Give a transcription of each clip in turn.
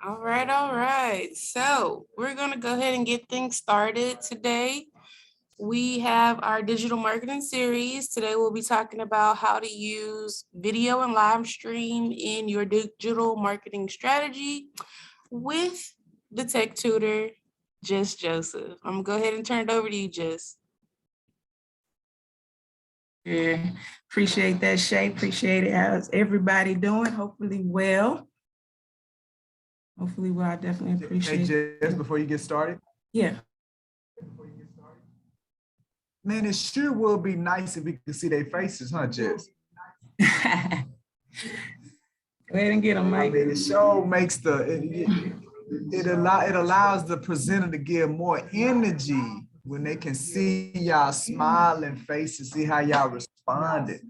All right, all right. So we're gonna go ahead and get things started today. We have our digital marketing series. Today we'll be talking about how to use video and live stream in your digital marketing strategy with the tech tutor, Jess Joseph. I'm gonna go ahead and turn it over to you, Jess. Yeah, appreciate that, Shay. Appreciate it. How's everybody doing? Hopefully well. Hopefully well. I definitely appreciate it. Hey, Jess, before you get started. Yeah. Man, it sure will be nice if we could see their faces, huh, Jess? Go ahead and get them, Mike. I mean, it sure makes it allows the presenter to give more energy when they can see y'all smiling faces, see how y'all responded.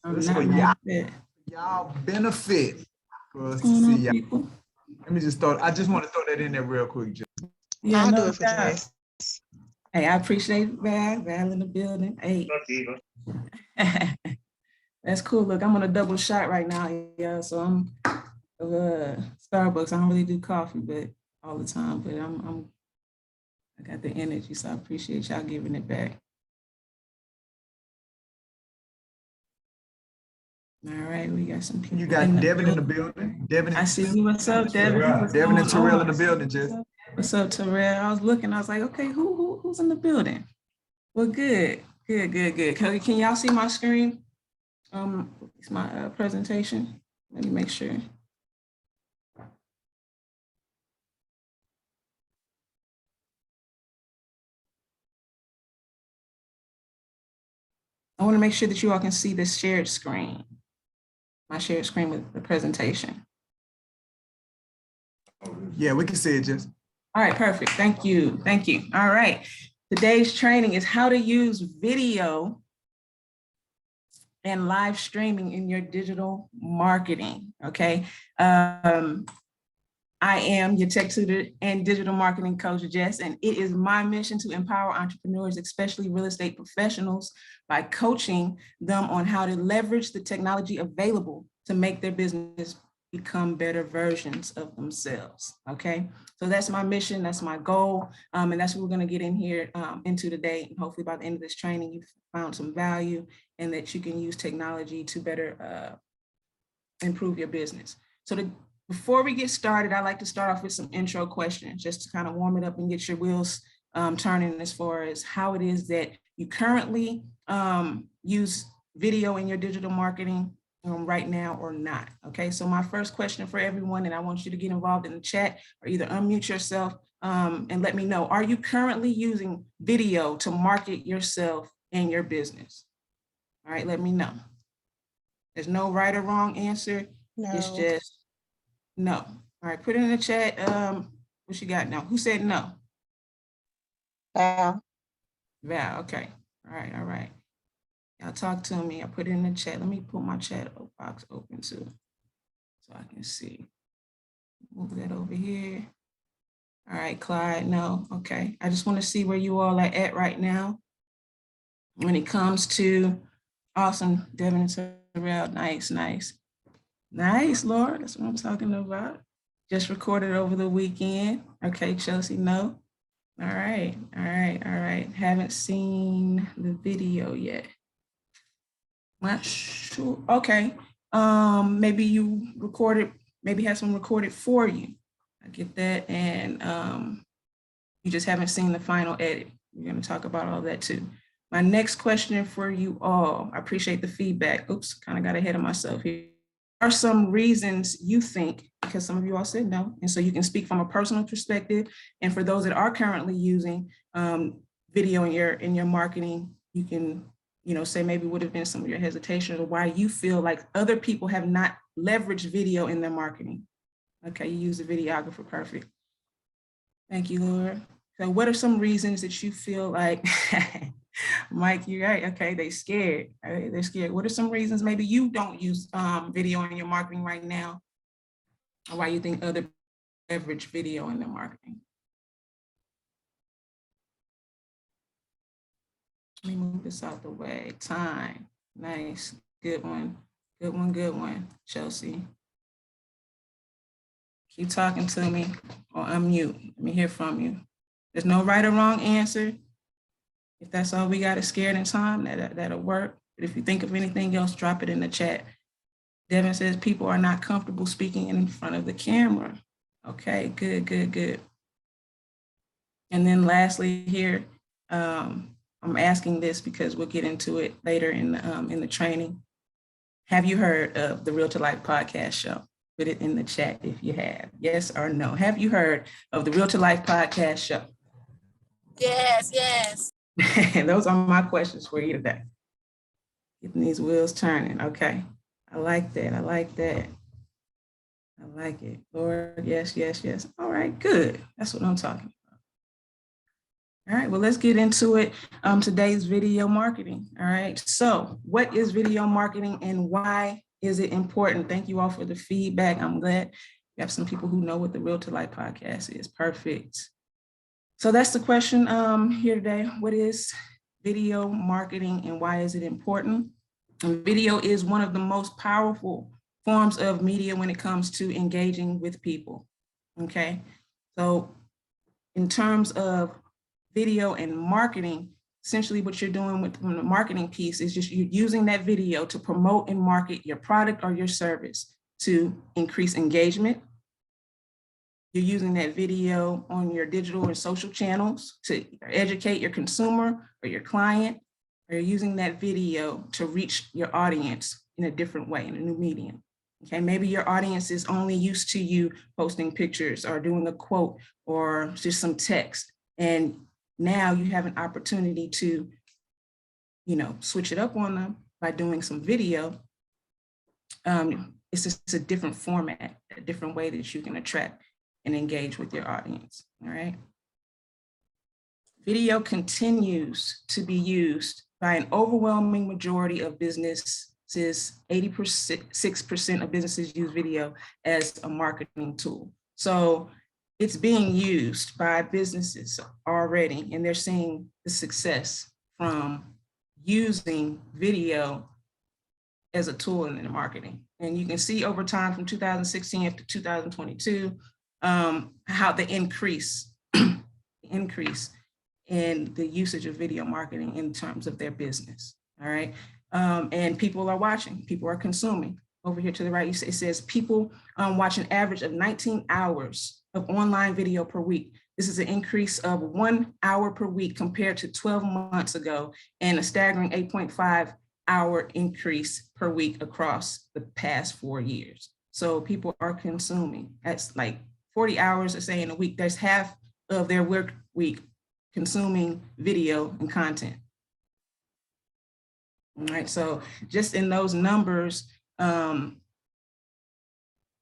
That's for y'all benefit for us to see y'all. Let me just I just want to throw that in there real quick, Jess. Yeah, I'll do it for Jess. Hey, I appreciate Val in the building. Hey. That's cool. Look, I'm on a double shot right now, yeah. So I'm Starbucks. I don't really do coffee, but all the time. But I got the energy, so I appreciate y'all giving it back. All right, we got some people. You got Devin in the building. Devin. I see you. What's up, Devin? Devin and Terrell in the building, Jess. What's up, Terrell? I was looking. I was like, okay, who's in the building? Well, good. Can y'all see my screen? It's my presentation. Let me make sure. I want to make sure that you all can see this shared screen. My shared screen with the presentation. Yeah, we can see it, Jess. All right, perfect. Thank you. All right. Today's training is how to use video and live streaming in your digital marketing, okay? I am your tech tutor and digital marketing coach, Jess, and it is my mission to empower entrepreneurs, especially real estate professionals, by coaching them on how to leverage the technology available to make their business become better versions of themselves, okay? So that's my mission, that's my goal, and that's what we're gonna get into today. And hopefully by the end of this training, you've found some value and that you can use technology to better improve your business. So before we get started, I like to start off with some intro questions just to kind of warm it up and get your wheels turning as far as how it is that you currently use video in your digital marketing right now or not. Okay, so my first question for everyone, and I want you to get involved in the chat or either unmute yourself and let me know, are you currently using video to market yourself and your business? All right, let me know. There's no right or wrong answer. No. It's just no. All right, put it in the chat. What you got now? Who said no? Val, okay. All right. Y'all talk to me. I put it in the chat. Let me put my chat box open too, so I can see. Move that over here. All right, Clyde, no, okay. I just want to see where you all are at right now when it comes to, awesome, Devin and Terrell, nice. Nice, Laura, that's what I'm talking about. Just recorded over the weekend. Okay, Chelsea, no. All right. Haven't seen the video yet. Not sure. Okay. Maybe you recorded, maybe have someone recorded for you. I get that. And you just haven't seen the final edit. We're going to talk about all that too. My next question for you all, I appreciate the feedback. Oops, kind of got ahead of myself here. Are some reasons you think, because some of you all said no, and so you can speak from a personal perspective, and for those that are currently using video in your marketing, you can say maybe would have been some of your hesitations or why you feel like other people have not leveraged video in their marketing. Okay, you use a videographer, perfect. Thank you, Laura. So what are some reasons that you feel like, Mike, you're right, okay, they're scared. Right? They're scared. What are some reasons maybe you don't use video in your marketing right now? Or why you think other leverage video in their marketing? Let me move this out the way. Time, nice, good one, Chelsea. Keep talking to me or unmute. Let me hear from you. There's no right or wrong answer. If that's all we got is scared in time, that'll work. But if you think of anything else, drop it in the chat. Devin says people are not comfortable speaking in front of the camera. Okay, good, good, good. And then lastly here, I'm asking this because we'll get into it later in the training. Have you heard of the Real to Life podcast show? Put it in the chat if you have. Yes or no. Have you heard of the Real to Life podcast show? Yes, yes. Those are my questions for you today. Getting these wheels turning. Okay. I like that. I like that. I like it. Lord, yes, yes, yes. All right, good. That's what I'm talking about. All right, well, let's get into it. Today's video marketing. All right, so what is video marketing and why is it important? Thank you all for the feedback. I'm glad we have some people who know what the Real to Life podcast is. Perfect. So that's the question here today. What is video marketing and why is it important? And video is one of the most powerful forms of media when it comes to engaging with people. Okay, so in terms of video and marketing, essentially what you're doing with the marketing piece is just you're using that video to promote and market your product or your service to increase engagement. You're using that video on your digital and social channels to educate your consumer or your client, or you're using that video to reach your audience in a different way, in a new medium. Okay, maybe your audience is only used to you posting pictures or doing a quote or just some text. And now you have an opportunity to, switch it up on them by doing some video. It's just a different format, a different way that you can attract and engage with your audience, all right? Video continues to be used by an overwhelming majority of businesses. 86% of businesses use video as a marketing tool. So it's being used by businesses already, and they're seeing the success from using video as a tool in their marketing. And you can see over time from 2016 to 2022, how the increase in the usage of video marketing in terms of their business, all right? And people are watching, people are consuming. Over here to the right, it says people watch an average of 19 hours of online video per week. This is an increase of 1 hour per week compared to 12 months ago, and a staggering 8.5 hour increase per week across the past 4 years. So people are consuming. That's like 40 hours, let's say, in a week. There's half of their work week consuming video and content. All right, so just in those numbers,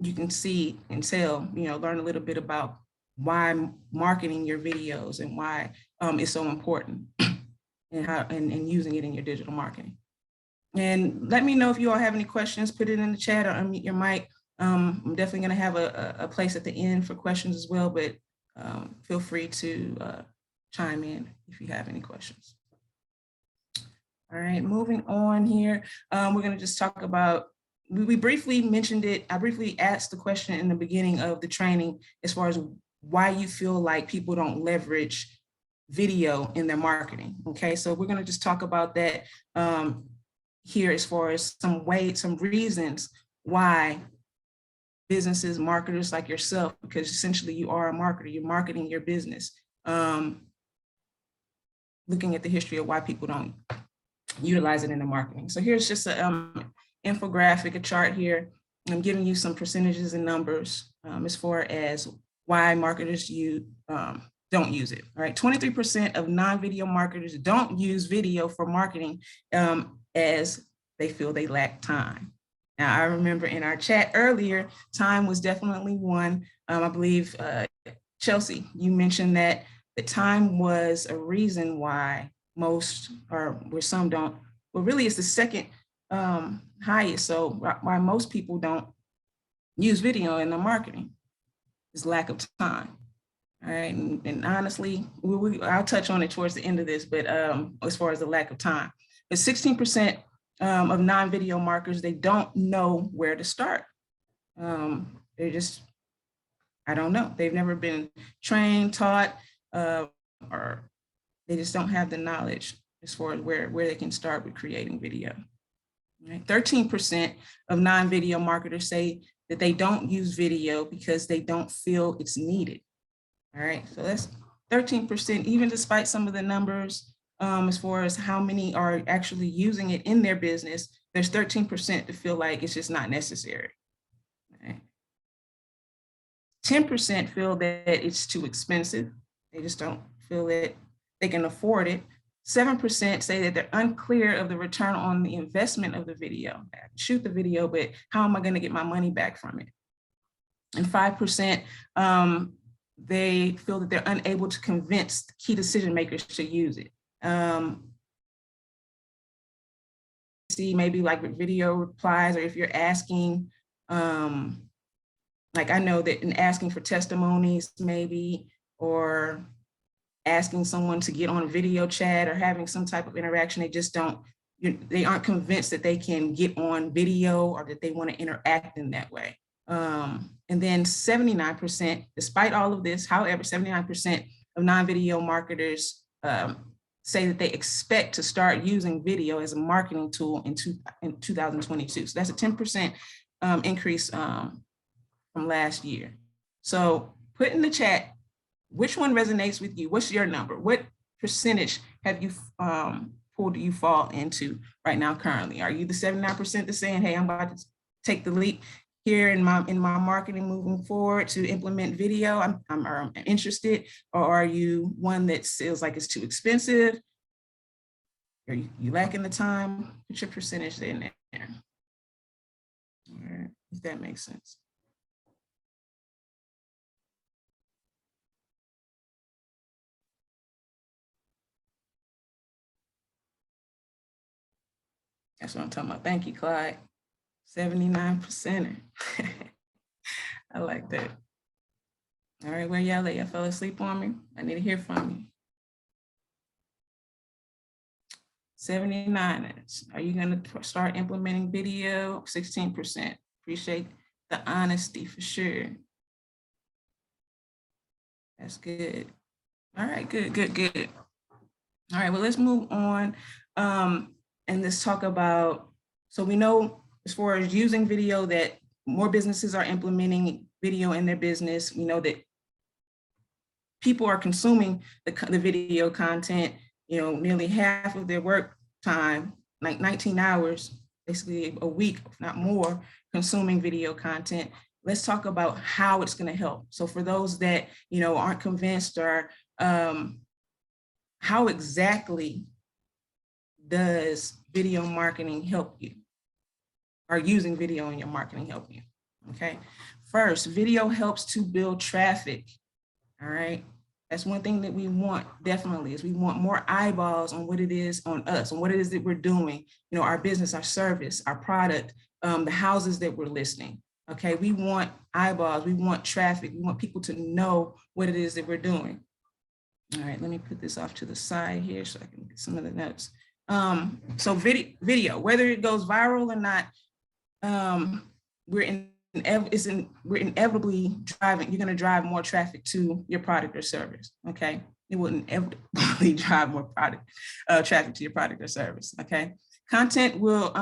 you can see and tell, learn a little bit about why marketing your videos and why it's so important and how and using it in your digital marketing. And let me know if you all have any questions, put it in the chat or unmute your mic. I'm definitely gonna have a place at the end for questions as well, but feel free to chime in if you have any questions. All right, moving on here. We're gonna just talk about, we briefly mentioned it. I briefly asked the question in the beginning of the training as far as why you feel like people don't leverage video in their marketing. Okay, so we're gonna just talk about that here as far as some reasons why businesses, marketers like yourself, because essentially you are a marketer, you're marketing your business. Looking at the history of why people don't utilize it in the marketing. So here's just an infographic, a chart here. I'm giving you some percentages and numbers as far as why marketers don't use it. All right, 23% of non-video marketers don't use video for marketing as they feel they lack time. Now, I remember in our chat earlier, time was definitely one. I believe, Chelsea, you mentioned that the time was a reason why most, or where some don't, well, really it's the second highest. So why most people don't use video in their marketing is lack of time. All right, and honestly, I'll touch on it towards the end of this, but as far as the lack of time, but 16% of non-video marketers, they don't know where to start. They're just I don't know. They've never been trained, taught, or they just don't have the knowledge as far as where they can start with creating video. Right? 13% of non-video marketers say that they don't use video because they don't feel it's needed. All right, so that's 13%, even despite some of the numbers as far as how many are actually using it in their business, there's 13% to feel like it's just not necessary. Right? 10% feel that it's too expensive. They just don't feel that they can afford it. 7% say that they're unclear of the return on the investment of the video. I shoot the video, but how am I going to get my money back from it? And 5%, they feel that they're unable to convince key decision makers to use it. See, maybe like with video replies, or if you're asking, like I know that in asking for testimonies, maybe, or asking someone to get on a video chat or having some type of interaction, they just don't, they aren't convinced that they can get on video or that they want to interact in that way. And then 79%, despite all of this, however, 79% of non-video marketers say that they expect to start using video as a marketing tool in 2022. So that's a 10% increase from last year. So put in the chat, which one resonates with you? What's your number? What percentage have you pool do you fall into right now currently? Are you the 79% that's saying, hey, I'm about to take the leap here in my marketing moving forward to implement video, I'm interested? Or are you one that feels like it's too expensive? Are you lacking the time? Put your percentage in there. All right, if that makes sense. That's what I'm talking about. Thank you, Clyde. 79%. I like that. All right, where y'all at? Y'all fell asleep on me? I need to hear from you. 79. Are you gonna start implementing video? 16%. Appreciate the honesty for sure. That's good. All right, good. All right, well, let's move on and let's talk about, so we know as far as using video that more businesses are implementing video in their business. We know that people are consuming the video content, nearly half of their work time, like 19 hours, basically a week, if not more, consuming video content. Let's talk about how it's going to help. So for those that, aren't convinced, or how exactly does video marketing help you? Or using video in your marketing help you? Okay. First, video helps to build traffic. All right. That's one thing that we want, definitely, is we want more eyeballs on what it is on us, on what it is that we're doing, our business, our service, our product, the houses that we're listing. Okay. We want eyeballs. We want traffic. We want people to know what it is that we're doing. All right, let me put this off to the side here so I can get some of the notes. So video, whether it goes viral or not, we're inevitably driving, you're going to drive more traffic to your product or service. Okay, it will inevitably drive more traffic to your product or service. Okay, content will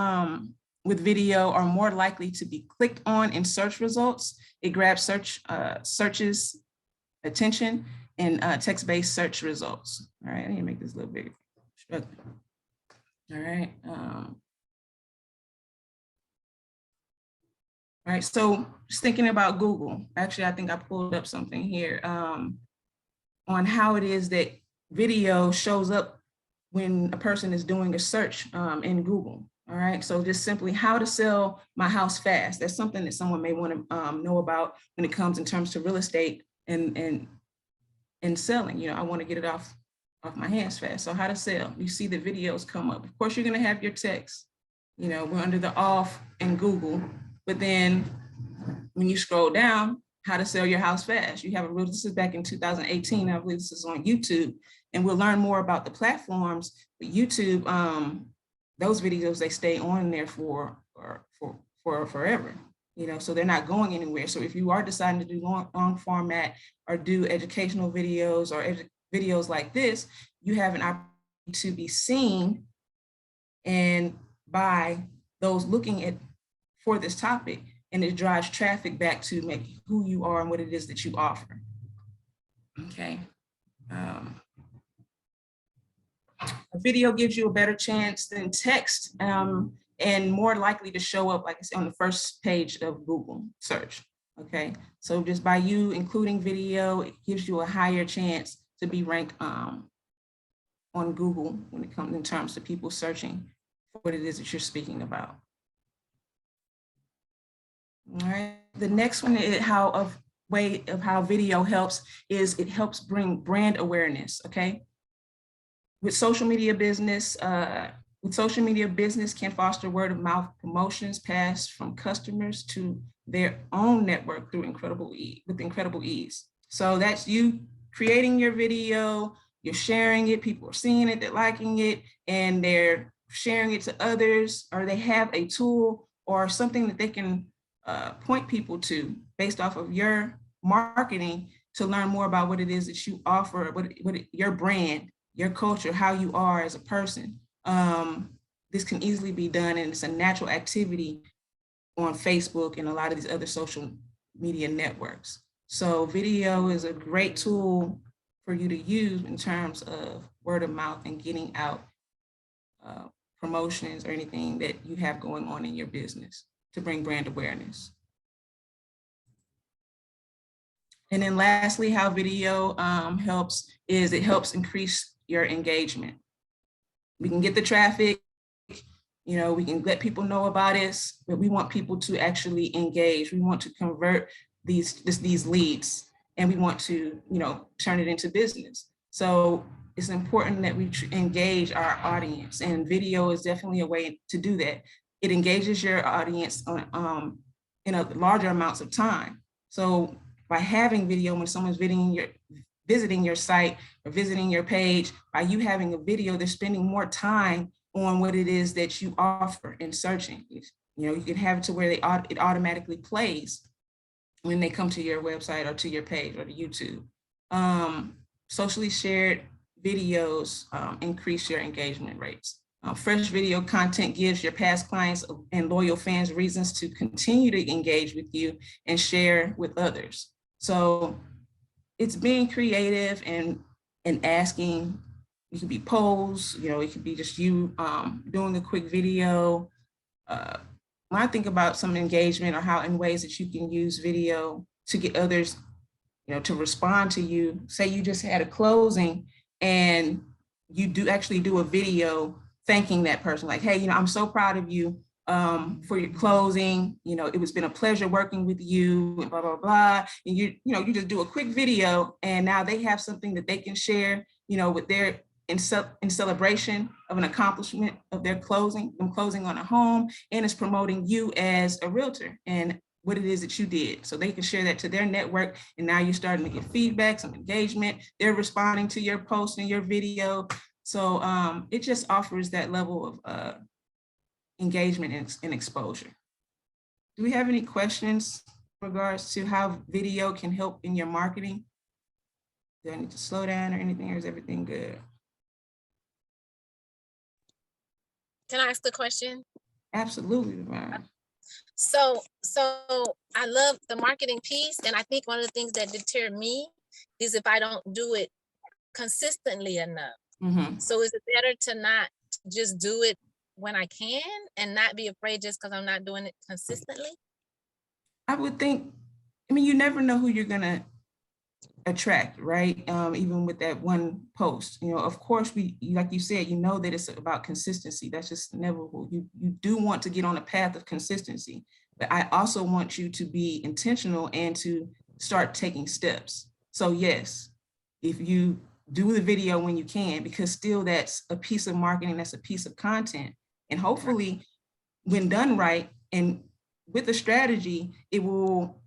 with video are more likely to be clicked on in search results. It grabs searches attention in text-based search results. All right, I need to make this a little bigger. All right. All right, so just thinking about Google. Actually, I think I pulled up something here on how it is that video shows up when a person is doing a search in Google. All right, so just simply how to sell my house fast. That's something that someone may want to know about when it comes in terms to real estate and selling. I want to get it off my hands fast. So how to sell, you see the videos come up. Of course, you're going to have your text, we're under the off in Google, but then when you scroll down, how to sell your house fast, you have a real, this is back in 2018. I believe this is on YouTube, and we'll learn more about the platforms. But YouTube, those videos, they stay on there for forever. you know, so they're not going anywhere. So if you are deciding to do long format or do educational videos or videos like this, you have an opportunity to be seen and by those looking at for this topic, and it drives traffic back to make who you are and what it is that you offer. Okay. A video gives you a better chance than text, and more likely to show up, like I said, on the first page of Google search. Okay, so just by you including video, it gives you a higher chance to be ranked on Google when it comes in terms of people searching for what it is that you're speaking about. All right, the next one is how video helps is it helps bring brand awareness. Okay, with social media business can foster word of mouth promotions passed from customers to their own network through incredible ease. So that's you creating your video, you're sharing it, people are seeing it, they're liking it, and they're sharing it to others, or they have a tool or something that they can point people to based off of your marketing to learn more about what it is that you offer, what your brand, your culture, how you are as a person. This can easily be done, and it's a natural activity on Facebook and a lot of these other social media networks. So video is a great tool for you to use in terms of word of mouth and getting out promotions or anything that you have going on in your business to bring brand awareness. And then lastly, how video helps is it helps increase your engagement. We can get the traffic, you know, we can let people know about it, but we want people to actually engage. We want to convert these leads, and we want to, you know, turn it into business. So it's important that we engage our audience, and video is definitely a way to do that. It engages your audience on in a larger amounts of time. So by having video, when someone's visiting your site or visiting your page, by you having a video, they're spending more time on what it is that you offer in searching. You know, you can have it to where it automatically plays when they come to your website or to your page or to YouTube. Socially shared videos increase your engagement rates. Fresh video content gives your past clients and loyal fans reasons to continue to engage with you and share with others. So it's being creative and asking. It could be polls, you know, it could be just you doing a quick video. When I think about some engagement or how in ways that you can use video to get others, you know, to respond to you. Say you just had a closing and you do actually do a video thanking that person, like, hey, you know, I'm so proud of you for your closing. You know, it was been a pleasure working with you, and blah, blah, blah. And you just do a quick video, and now they have something that they can share, you know, with their in celebration of an accomplishment of their closing on a home, and it's promoting you as a realtor and what it is that you did. So they can share that to their network, and now you're starting to get feedback, some engagement. They're responding to your post and your video. So it just offers that level of engagement and exposure. Do we have any questions in regards to how video can help in your marketing? Do I need to slow down or anything, or is everything good? Can I ask a question? Absolutely, Divine. So I love the marketing piece, and I think one of the things that deter me is if I don't do it consistently enough. Mm-hmm. So is it better to not just do it when I can and not be afraid just because I'm not doing it consistently? I would think, I mean, you never know who you're gonna attract, right? Even with that one post, you know, of course, like you said, you know that it's about consistency. That's just inevitable. You do want to get on a path of consistency, but I also want you to be intentional and to start taking steps. So yes, if you do the video when you can, because still that's a piece of marketing, that's a piece of content. And hopefully when done right and with a strategy, it will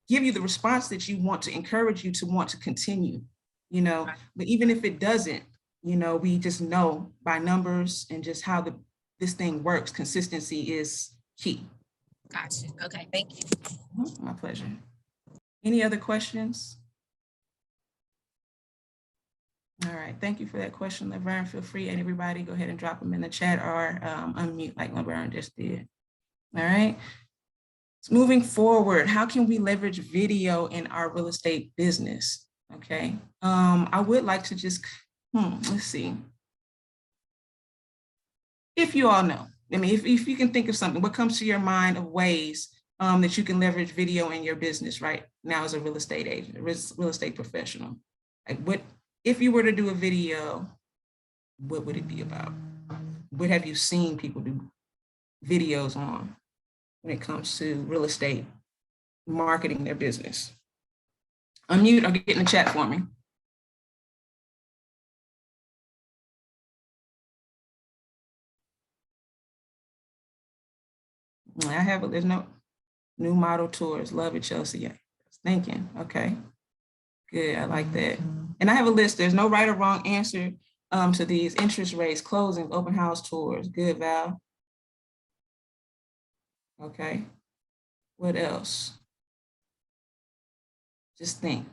give you the response that you want, to encourage you to want to continue, you know. But even if it doesn't, you know, we just know by numbers and just how this thing works, consistency is key. Gotcha. Okay, thank you. My pleasure. Any other questions? All right, thank you for that question, Laverne. Feel free, and everybody, go ahead and drop them in the chat or unmute like Laverne just did. All right. So moving forward, how can we leverage video in our real estate business? Okay. I would like to just, let's see. If you all know, I mean, if you can think of something, what comes to your mind of ways that you can leverage video in your business right now as a real estate agent, real estate professional? Like what, if you were to do a video, what would it be about? What have you seen people do videos on when it comes to real estate marketing their business? Unmute or get in the chat for me. I have, there's no new model tours. Love it, Chelsea. Yeah, thinking. Okay, good. I like that. And I have a list. There's no right or wrong answer to these: interest rates, closings, open house tours. Good, Val. Okay. What else? Just think.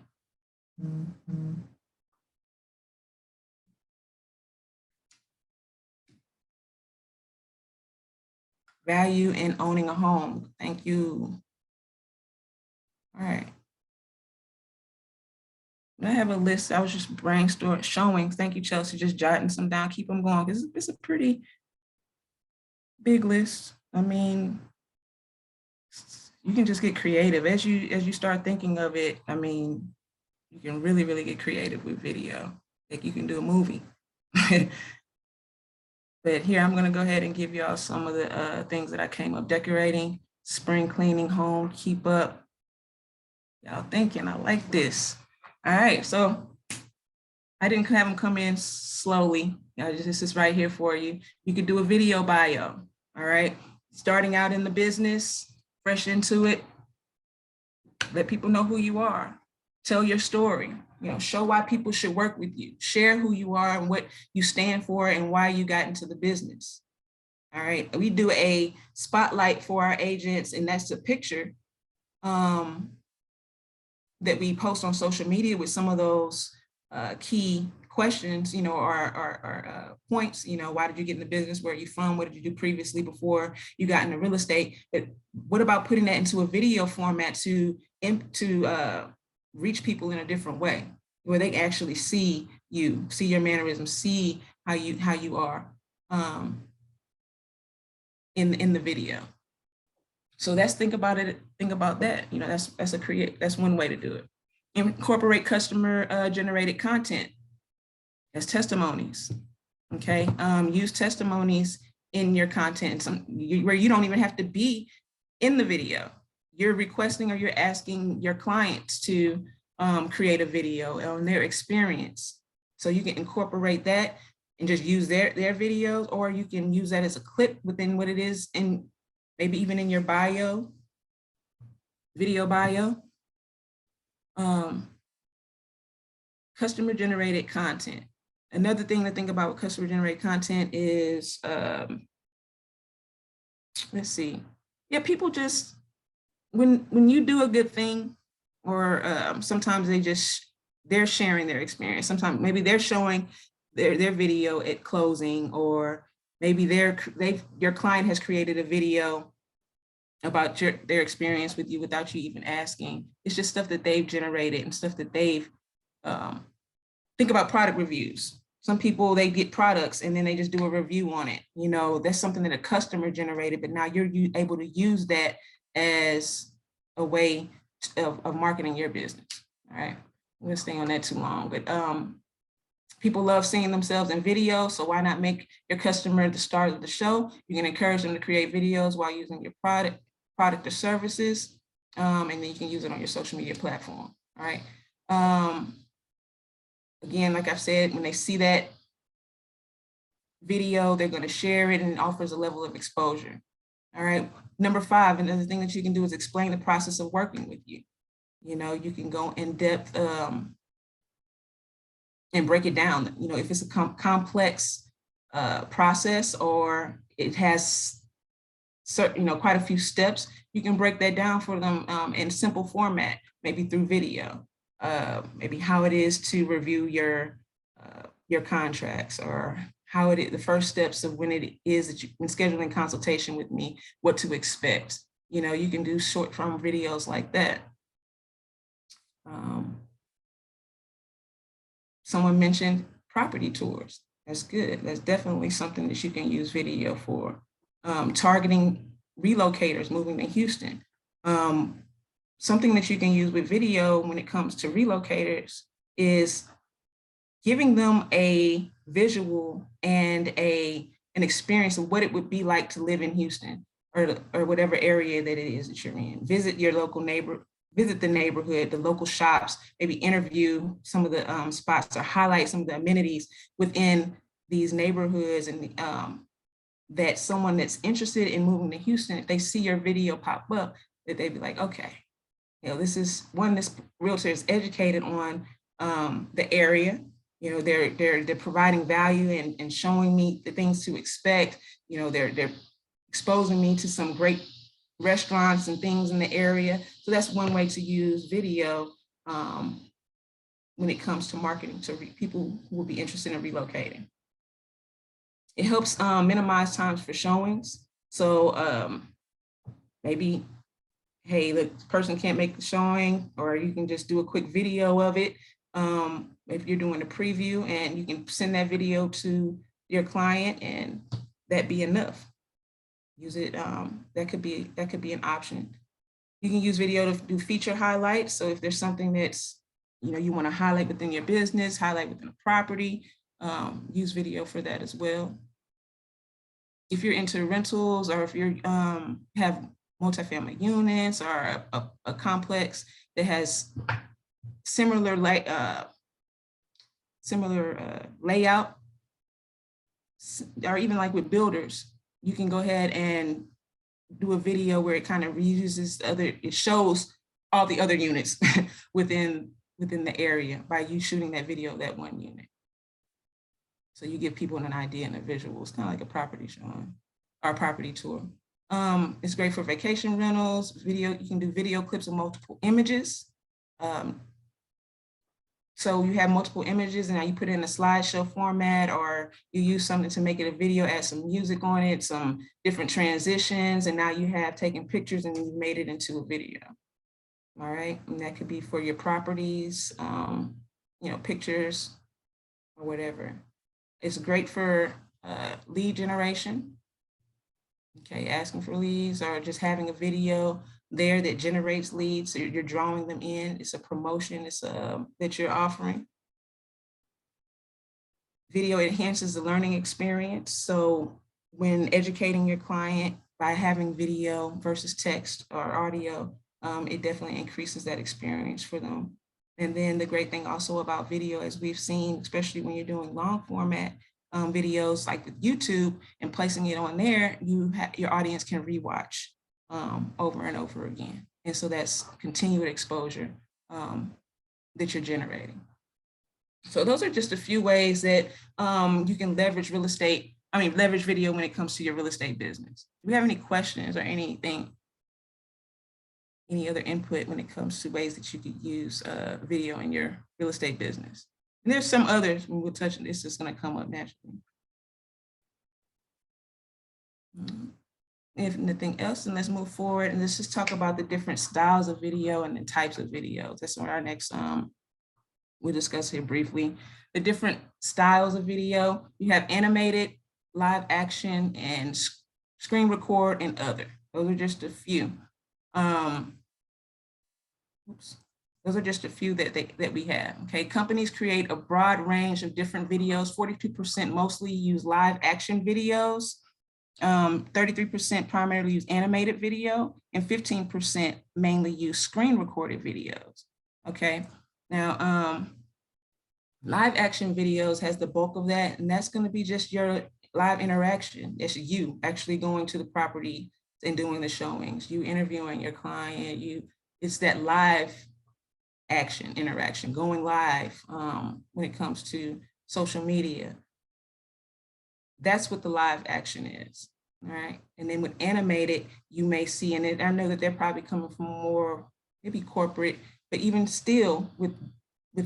Value in owning a home. Thank you. All right. I have a list. I was just brainstorming, showing. Thank you, Chelsea. Just jotting some down. Keep them going because it's a pretty big list. I mean, you can just get creative as you start thinking of it. I mean, you can really get creative with video. Like you can do a movie. But here I'm gonna go ahead and give y'all some of the things that I came up: decorating, spring cleaning, home, keep up. Y'all thinking, I like this. All right, so I didn't have them come in slowly. This is right here for you. You could do a video bio, all right? Starting out in the business, fresh into it, let people know who you are. Tell your story, show why people should work with you. Share who you are and what you stand for and why you got into the business. All right, we do a spotlight for our agents, and that's a picture that we post on social media with some of those key questions, or points, why did you get in the business? Where are you from? What did you do previously before you got into real estate? But what about putting that into a video format to reach people in a different way, where they actually see you, see your mannerisms, see how you are in the video. So think about that. That's one way to do it. Incorporate customer generated content as testimonies. Okay, use testimonies in your content, where you don't even have to be in the video. You're requesting or you're asking your clients to create a video on their experience. So you can incorporate that and just use their videos, or you can use that as a clip within what it is, and maybe even in your bio, video bio. Customer generated content. Another thing to think about with customer generated content is, let's see. Yeah, people just, when you do a good thing, or sometimes they're sharing their experience. Sometimes maybe they're showing their video at closing, or maybe your client has created a video about their experience with you without you even asking. It's just stuff that they've generated and stuff that they've, think about product reviews. Some people, they get products and then they just do a review on it. That's something that a customer generated, but now you're able to use that as a way of marketing your business. All right, I'm gonna stay on that too long, but people love seeing themselves in video, so why not make your customer the star of the show? You can encourage them to create videos while using your product or services, and then you can use it on your social media platform. All right. Again, like I've said, when they see that video, they're going to share it, and it offers a level of exposure. All right. Number 5, another thing that you can do is explain the process of working with you. You can go in depth and break it down. If it's a complex process, or it has quite a few steps, you can break that down for them in simple format, maybe through video, maybe how it is to review your contracts, or how the first steps of when it is that when scheduling consultation with me, what to expect. You can do short form videos like that. Someone mentioned property tours. That's good. That's definitely something that you can use video for. Targeting relocators moving to Houston. Something that you can use with video when it comes to relocators is giving them a visual and an experience of what it would be like to live in Houston, or whatever area that it is that you're in. Visit your local visit the neighborhood, the local shops, maybe interview some of the spots, or highlight some of the amenities within these neighborhoods, and that someone that's interested in moving to Houston, if they see your video pop up, that they'd be like, okay, this realtor is educated on the area. They're providing value and showing me the things to expect. They're exposing me to some great restaurants and things in the area. So that's one way to use video when it comes to marketing to people who will be interested in relocating. It helps minimize times for showings. So maybe, hey, the person can't make the showing, or you can just do a quick video of it. If you're doing a preview, and you can send that video to your client, and that be enough. Use it. That could be an option. You can use video to do feature highlights. So if there's something that's you want to highlight within your business, highlight within a property, use video for that as well. If you're into rentals, or if you have multifamily units, or a complex that has similar layout, or even like with builders, you can go ahead and do a video where it kind of reuses it shows all the other units within the area by you shooting that video of that one unit. So you give people an idea and a visual. It's kind of like a property showing or property tour. It's great for vacation rentals, video. You can do video clips of multiple images. So you have multiple images, and now you put it in a slideshow format, or you use something to make it a video, add some music on it, some different transitions, and now you have taken pictures and you made it into a video. All right, and that could be for your properties, pictures or whatever. It's great for lead generation. Okay, asking for leads, or just having a video there that generates leads. So you're drawing them in. It's a promotion. It's that you're offering. Video enhances the learning experience. So when educating your client by having video versus text or audio, it definitely increases that experience for them. And then the great thing also about video, as we've seen, especially when you're doing long format videos like with YouTube and placing it on there, your audience can rewatch over and over again. And so that's continued exposure that you're generating. So those are just a few ways that you can leverage video when it comes to your real estate business. Do we have any questions or any other input when it comes to ways that you could use video in your real estate business? And there's some others when we'll touch on this, it's going to come up naturally. If nothing else, then let's move forward and let's just talk about the different styles of video and the types of videos. That's what our next, we'll discuss here briefly. The different styles of video. You have animated, live action, and screen record, and other. Those are just a few. Those are just a few that we have. Okay, companies create a broad range of different videos. 42% mostly use live action videos. 33% primarily use animated video, and 15% mainly use screen recorded videos. Okay, now live action videos has the bulk of that, and that's going to be just your live interaction. It's you actually going to the property and doing the showings, you interviewing your client, it's that live action interaction, going live when it comes to social media. That's what the live action is. all right? And then with animated, you may see, and I know that they're probably coming from more, maybe corporate, but even still with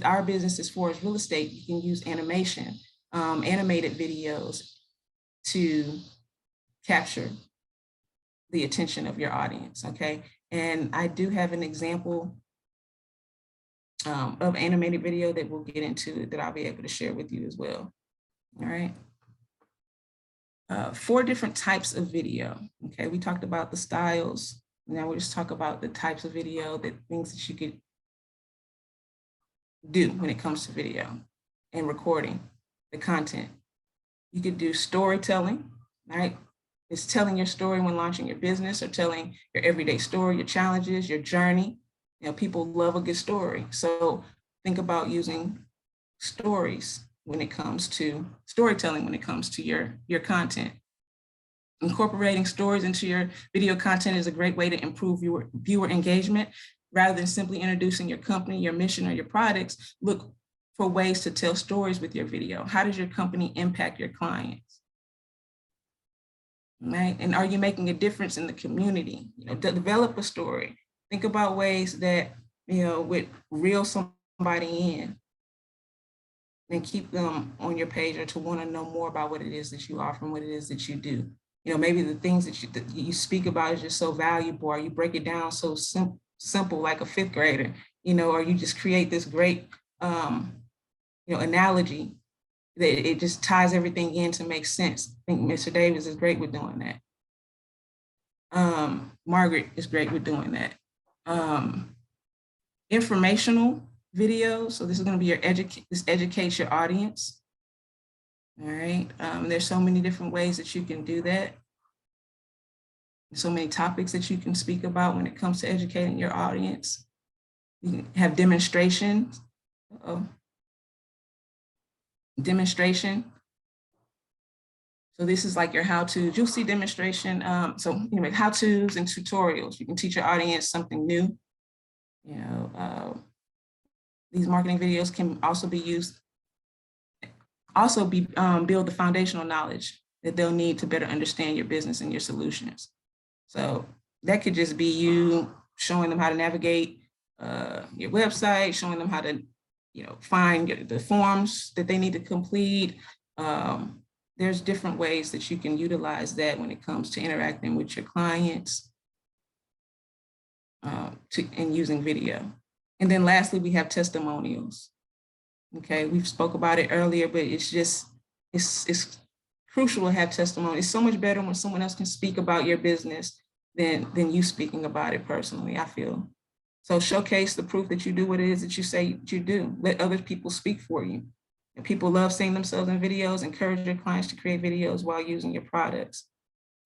our business as far as real estate, you can use animation, animated videos to capture the attention of your audience, okay? And I do have an example of animated video that we'll get into that I'll be able to share with you as well, all right? 4 different types of video, okay? We talked about the styles. Now we'll just talk about the types of video, the things that you could do when it comes to video and recording the content. You could do storytelling, right? It's telling your story when launching your business, or telling your everyday story, your challenges, your journey. You know, people love a good story. So think about using stories when it comes to storytelling, when it comes to your content. Incorporating stories into your video content is a great way to improve your viewer engagement. Rather than simply introducing your company, your mission, or your products, look for ways to tell stories with your video. How does your company impact your clients? Right? And are you making a difference in the community? You know, develop a story. Think about ways that, you know, would reel somebody in and keep them on your page, or to want to know more about what it is that you offer and what it is that you do. You know, maybe the things that you speak about is just so valuable, or you break it down so simple like a 5th grader, you know, or you just create this great, you know, analogy that it just ties everything in to make sense. I think Mr. Davis is great with doing that. Margaret is great with doing that. Informational videos. So this is going to be this educates your audience. All right. There's so many different ways that you can do that. So many topics that you can speak about when it comes to educating your audience. You can have demonstrations. Demonstration. So this is like your how-tos. You'll see demonstration. So anyway, how-tos and tutorials. You can teach your audience something new. You know, these marketing videos can also be used, build the foundational knowledge that they'll need to better understand your business and your solutions. So that could just be you showing them how to navigate your website, showing them how to, you know, find the forms that they need to complete. There's different ways that you can utilize that when it comes to interacting with your clients and using video. And then lastly, we have testimonials. Okay, we've spoke about it earlier, but it's crucial to have testimony. It's so much better when someone else can speak about your business than you speaking about it personally, I feel. So showcase the proof that you do what it is that you say you do. Let other people speak for you. And people love seeing themselves in videos. Encourage your clients to create videos while using your products.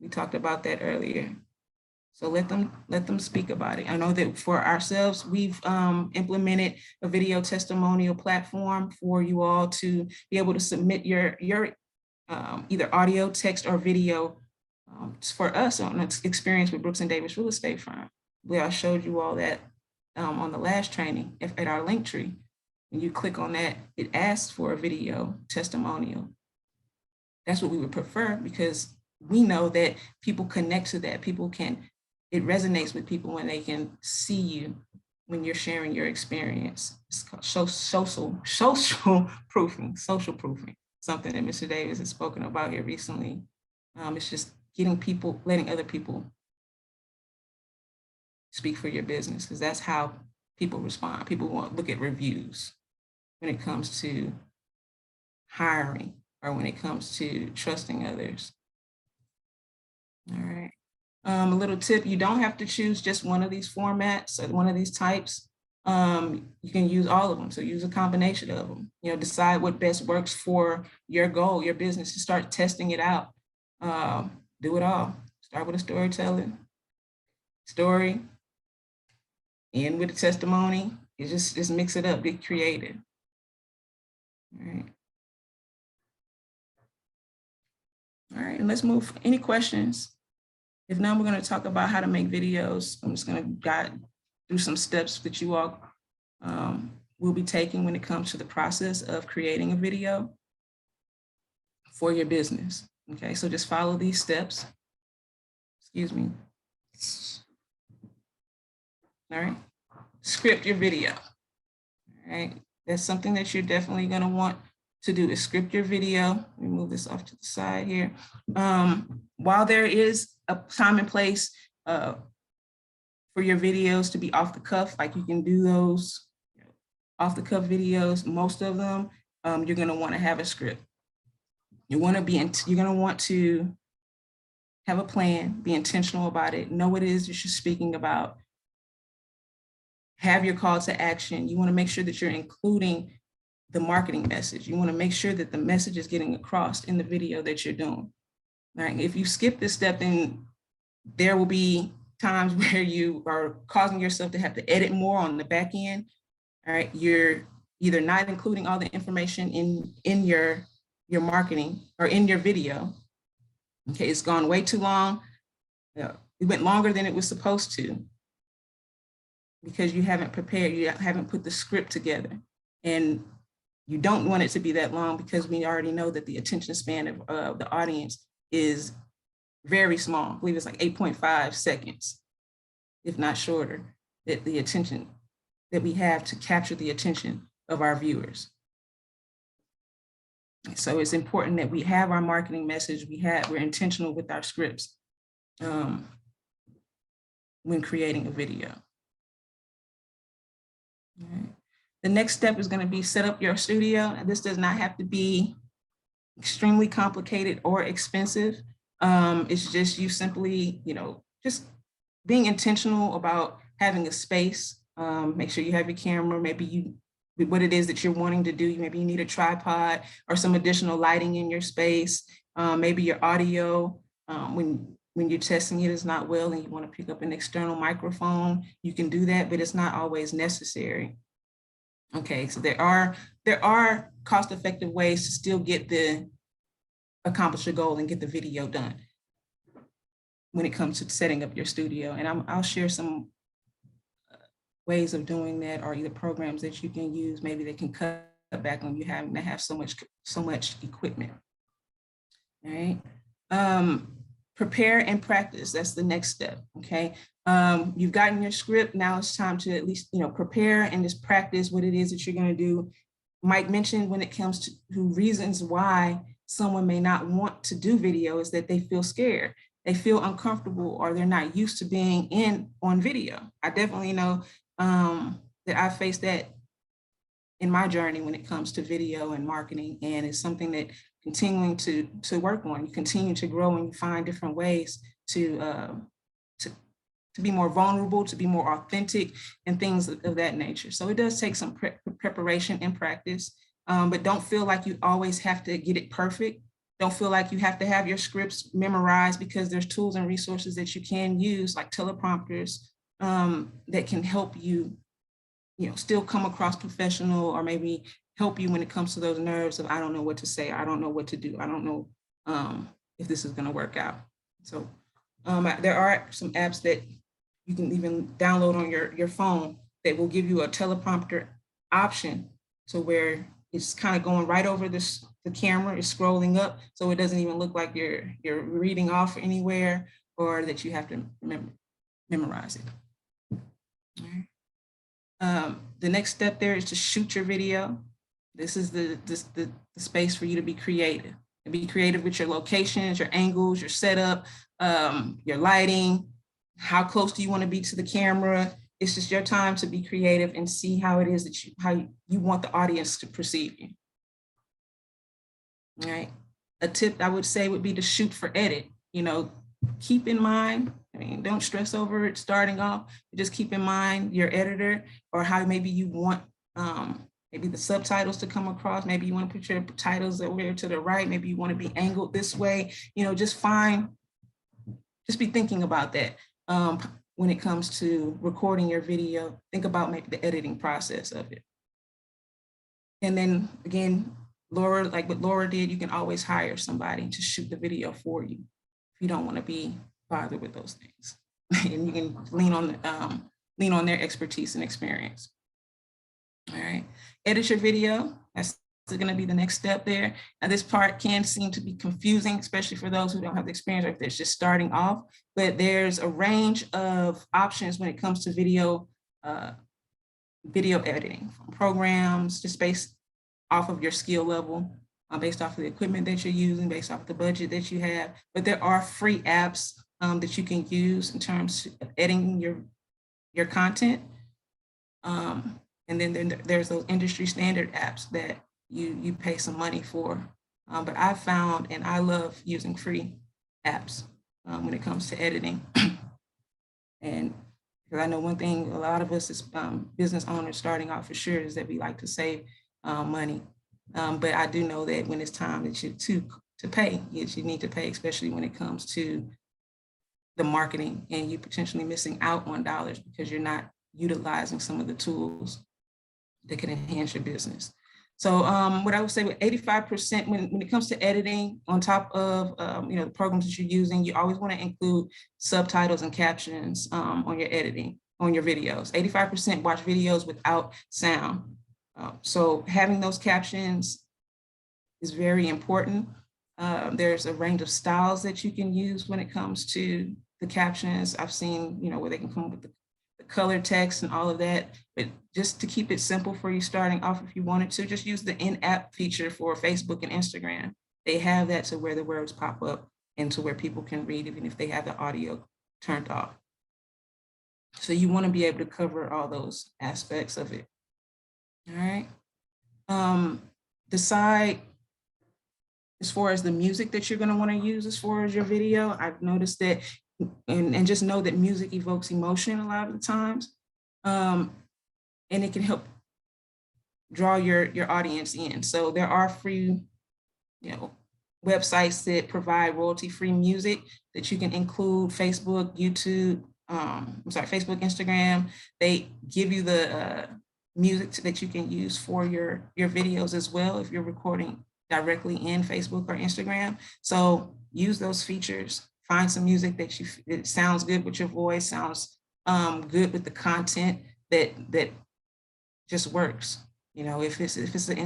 We talked about that earlier. So let them speak about it. I know that for ourselves, we've implemented a video testimonial platform for you all to be able to submit your either audio, text, or video for us on its experience with Brooks & Davis Real Estate Firm. I showed you all that on the last training at our link tree. When you click on that, it asks for a video testimonial. That's what we would prefer, because we know that people connect to that. It resonates with people when they can see you when you're sharing your experience. It's called social proofing, something that Mr. Davis has spoken about here recently. It's just letting other people speak for your business, because that's how people respond. People want to look at reviews when it comes to hiring or when it comes to trusting others. All right. A little tip, you don't have to choose just one of these formats or one of these types. You can use all of them. So use a combination of them. You know, decide what best works for your goal, your business, to start testing it out. Do it all. Start with a storytelling story, end with a testimony. You just mix it up, get creative. All right. All right, and let's move. Any questions? If not, we're going to talk about how to make videos. I'm just going to guide through some steps that you all will be taking when it comes to the process of creating a video for your business. Okay, so just follow these steps. excuse me. All right, script your video. All right, that's something that you're definitely going to want to do, is script your video. Let me move this off to the side here. While there is a time and place for your videos to be off the cuff, like you can do those off the cuff videos, most of them, you're going to want to have a script. You're going to want to have a plan, be intentional about it, know what it is that you're speaking about, have your call to action. You want to make sure that you're including the marketing message. You want to make sure that the message is getting across in the video that you're doing. All right. If you skip this step, then there will be times where you are causing yourself to have to edit more on the back end. All right. You're either not including all the information in your marketing or in your video. Okay, it's gone way too long. It went longer than it was supposed to because you haven't prepared, you haven't put the script together. And you don't want it to be that long because we already know that the attention span of the audience is very small. I believe it's like 8.5 seconds, if not shorter, that the attention that we have to capture the attention of our viewers. So it's important that we have our marketing message, we're intentional with our scripts when creating a video. All right. The next step is going to be set up your studio. And this does not have to be extremely complicated or expensive. It's just you simply, just being intentional about having a space. Make sure you have your camera, maybe what it is that you're wanting to do. Maybe you need a tripod or some additional lighting in your space. Maybe your audio, when you're testing it is not well and you want to pick up an external microphone, you can do that, but it's not always necessary. Okay, so there are cost-effective ways to still accomplish your goal and get the video done when it comes to setting up your studio. And I'll share some ways of doing that, or either programs that you can use, maybe they can cut back on you having to have so much equipment. All right. Prepare and practice. That's the next step. Okay. You've gotten your script. Now it's time to at least, prepare and just practice what it is that you're going to do. Mike mentioned when it comes to reasons why someone may not want to do video is that they feel scared. They feel uncomfortable, or they're not used to being on video. I definitely know that I faced that in my journey when it comes to video and marketing, and it's something that continuing to work on. You continue to grow and you find different ways to be more vulnerable, to be more authentic, and things of that nature. So it does take some preparation and practice, but don't feel like you always have to get it perfect. Don't feel like you have to have your scripts memorized, because there's tools and resources that you can use, like teleprompters, that can help you, still come across professional, or maybe help you when it comes to those nerves of, I don't know what to say, I don't know what to do, I don't know if this is going to work out. So there are some apps that you can even download on your phone that will give you a teleprompter option, so where it's kind of going right over the camera, is scrolling up, so it doesn't even look like you're reading off anywhere, or that you have to memorize it. All right. The next step there is to shoot your video. This is the space for you to be creative. And be creative with your locations, your angles, your setup, your lighting. How close do you want to be to the camera? It's just your time to be creative and see how it is that how you want the audience to perceive you. All right. A tip I would say would be to shoot for edit. Keep in mind, don't stress over it starting off. Just keep in mind your editor, or how maybe you want maybe the subtitles to come across. Maybe you want to put your titles over to the right. Maybe you want to be angled this way. Just be thinking about that. When it comes to recording your video, think about maybe the editing process of it. And then again, Laura, like what Laura did, you can always hire somebody to shoot the video for you if you don't want to be bothered with those things. And you can lean on their expertise and experience. All right, edit your video. That's going to be the next step there. And this part can seem to be confusing, especially for those who don't have the experience or if they're just starting off. But there's a range of options when it comes to video editing, from programs just based off of your skill level, based off of the equipment that you're using, based off of the budget that you have. But there are free apps that you can use in terms of editing your content. And then there's those industry standard apps that you pay some money for. But I found, and I love using free apps when it comes to editing. And because I know one thing, a lot of us as business owners starting out for sure is that we like to save money. But I do know that when it's time that to pay, you need to pay, especially when it comes to the marketing and you potentially missing out on dollars because you're not utilizing some of the tools that can enhance your business. So what I would say with 85%, when it comes to editing, on top of the programs that you're using, you always want to include subtitles and captions on your editing, on your videos. 85% watch videos without sound. So having those captions is very important. There's a range of styles that you can use when it comes to the captions. I've seen, where they can come up with the color text and all of that, but just to keep it simple for you starting off, if you wanted to, just use the in-app feature for Facebook and Instagram. They have that to where the words pop up and to where people can read, even if they have the audio turned off. So you want to be able to cover all those aspects of it. All right. Decide as far as the music that you're going to want to use as far as your video. I've noticed that, and just know that music evokes emotion a lot of the times. And it can help draw your audience in. So there are free, websites that provide royalty-free music that you can include. Facebook, YouTube, Facebook, Instagram. They give you the music that you can use for your videos as well if you're recording directly in Facebook or Instagram. So use those features. Find some music that sounds good with your voice, sounds good with the content that just works. If it's an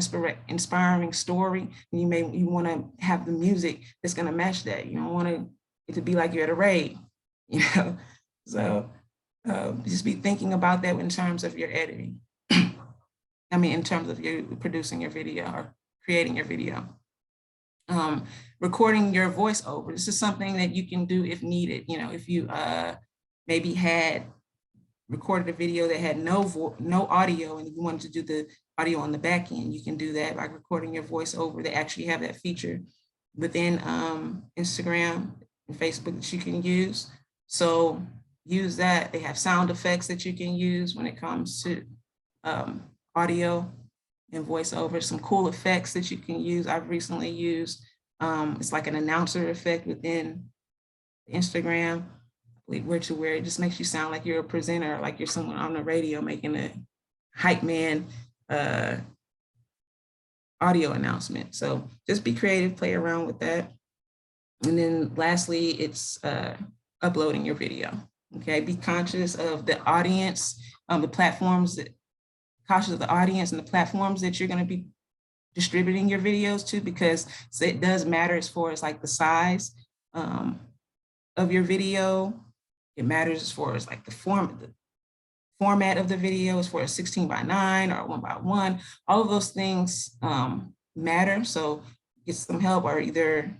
inspiring story, you want to have the music that's going to match that. You don't want it to be like you're at a rave, So just be thinking about that in terms of your editing. In terms of you producing your video or creating your video. Recording your voiceover. This is something that you can do if needed. If you maybe had recorded a video that had no audio and you wanted to do the audio on the back end, you can do that by recording your voiceover. They actually have that feature within Instagram and Facebook that you can use. So use that. They have sound effects that you can use when it comes to audio and voiceover, some cool effects that you can use. I've recently used, it's like an announcer effect within Instagram, where it just makes you sound like you're a presenter, like you're someone on the radio making a hype man audio announcement. So just be creative, play around with that. And then lastly, it's uploading your video. Okay, be conscious of the audience, the platforms cautious of the audience and the platforms that you're going to be distributing your videos to, because it does matter as far as like the size of your video. It matters as far as like the format of the video, as far as 16:9 or 1:1. All of those things matter. So get some help, or either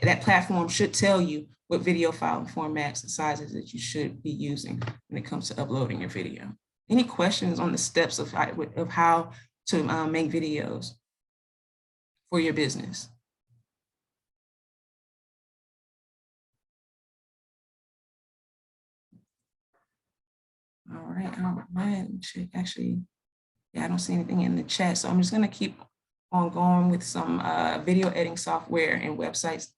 that platform should tell you what video file formats and sizes that you should be using when it comes to uploading your video. Any questions on the steps of how to make videos for your business? All right. Actually, I don't see anything in the chat, so I'm just gonna keep on going with some video editing software and websites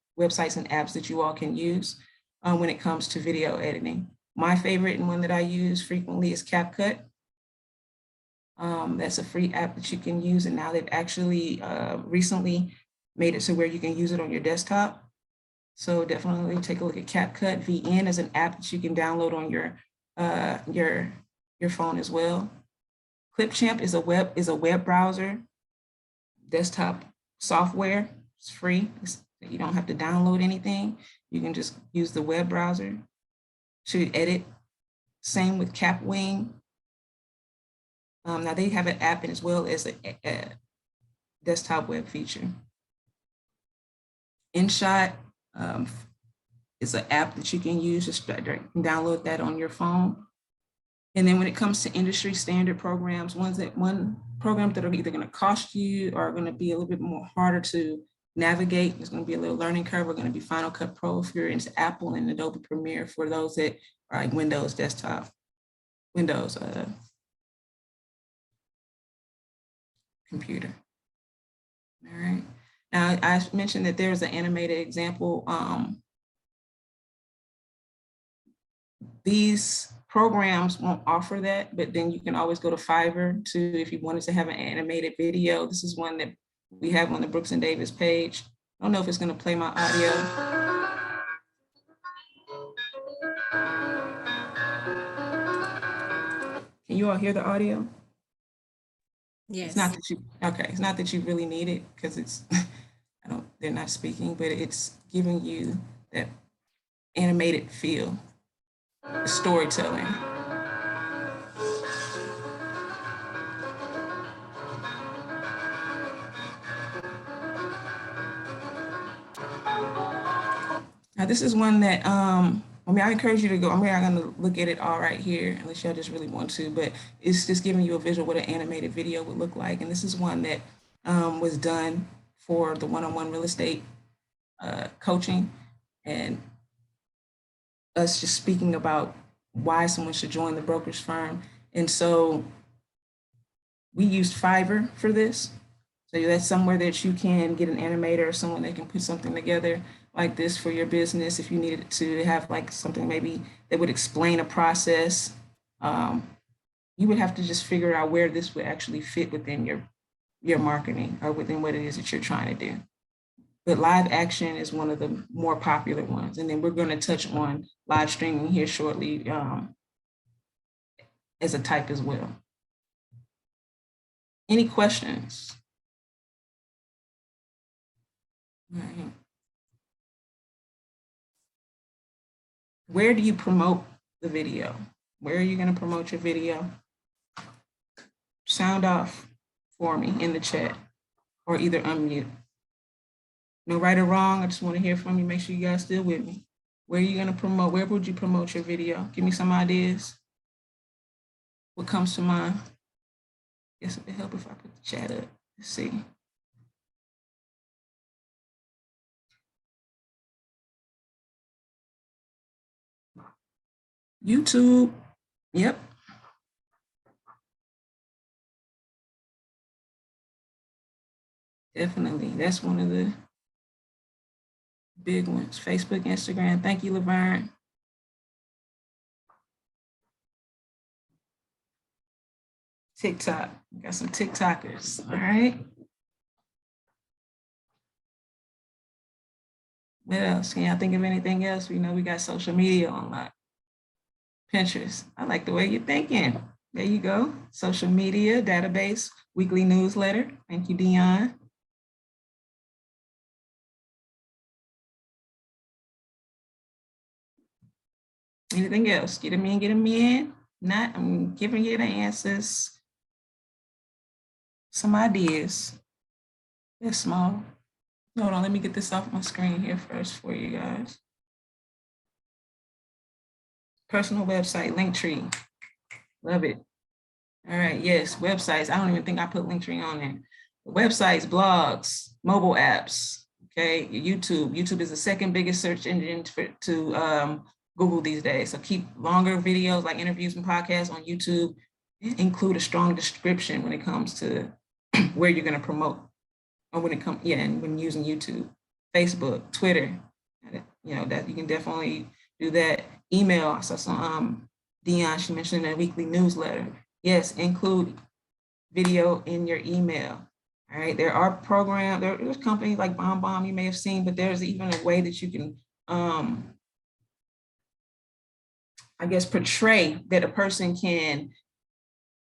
and apps that you all can use when it comes to video editing. My favorite and one that I use frequently is CapCut. That's a free app that you can use, and now they've actually recently made it so where you can use it on your desktop. So definitely take a look at CapCut. VN is an app that you can download on your phone as well. Clipchamp is a web browser desktop software. It's free. You don't have to download anything. You can just use the web browser to edit. Same with Capwing. Now they have an app as well as a desktop web feature. InShot is an app that you can use. Just download that on your phone. And then when it comes to industry standard programs, one program that are either going to cost you or are going to be a little bit more harder to navigate. There's going to be a little learning curve. We're going to be Final Cut Pro if you're into Apple, and Adobe Premiere for those that are like Windows desktop, Windows computer. All right. Now I mentioned that there's an animated example. These programs won't offer that, but then you can always go to Fiverr too if you wanted to have an animated video. This is one that we have on the Brooks and Davis page. I don't know if it's going to play my audio. Can you all hear the audio? Yes. It's not that you, okay, it's not that you really need it because it's, they're not speaking, but it's giving you that animated feel, the storytelling. Now this is one that, I encourage you to go, I'm not gonna look at it all right here unless y'all just really want to, but it's just giving you a visual what an animated video would look like. And this is one that was done for the one-on-one real estate coaching, and us just speaking about why someone should join the brokerage firm. And so we used Fiverr for this. So that's somewhere that you can get an animator or someone that can put something together like this for your business. If you needed to have like something maybe that would explain a process, you would have to just figure out where this would actually fit within your marketing or within what it is that you're trying to do. But live action is one of the more popular ones. And then we're going to touch on live streaming here shortly as a type as well. Any questions? All right. Where do you promote the video? Where are you going to promote your video? Sound off for me in the chat or either unmute. No right or wrong. I just want to hear from you. Make sure you guys still with me. Where are you going to promote? Where would you promote your video? Give me some ideas. What comes to mind? Guess it would help if I put the chat up. Let's see. YouTube. Yep. Definitely. That's one of the big ones. Facebook, Instagram. Thank you, Laverne. TikTok. We got some TikTokers. All right. What else? Can y'all think of anything else? We know we got social media online. Pinterest. I like the way you're thinking. There you go. Social media, database, weekly newsletter. Thank you, Dion. Anything else? Get them in, get them in. Not, I'm giving you the answers. Some ideas. They're small. Hold on, let me get this off my screen here first for you guys. Personal website, Linktree. Love it. All right, yes, websites. I don't even think I put Linktree on there. Websites, blogs, mobile apps, okay, YouTube. YouTube is the second biggest search engine to Google these days. So keep longer videos like interviews and podcasts on YouTube. Include a strong description when it comes to where you're gonna promote. Or when it comes, yeah, and when using YouTube, Facebook, Twitter, you know, that you can definitely do that. Email, I saw some, Dion, she mentioned a weekly newsletter. Yes, include video in your email. All right, there are programs, there's companies like BombBomb you may have seen, but there's even a way that you can, I guess, portray that a person can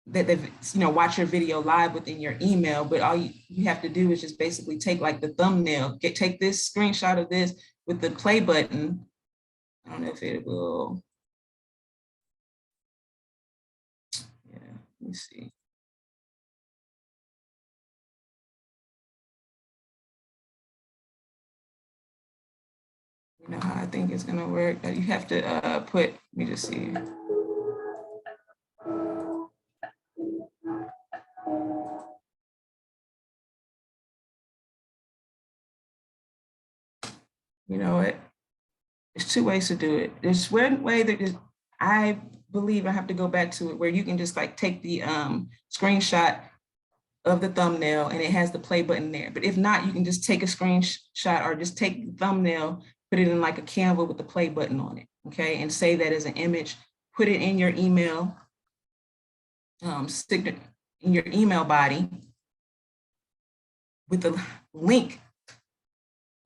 that they've, watch your video live within your email, but all you have to do is just basically take like the thumbnail, take this screenshot of this with the play button. I don't know if it will, yeah, let me see. You know how I think it's gonna work, that you have to let me just see. You know what? There's two ways to do it. There's one way that I believe I have to go back to it, where you can just like take the screenshot of the thumbnail and it has the play button there. But if not, you can just take a screenshot or just take the thumbnail, put it in like a Canva with the play button on it, okay? And save that as an image, put it in your email, stick it in your email body with the link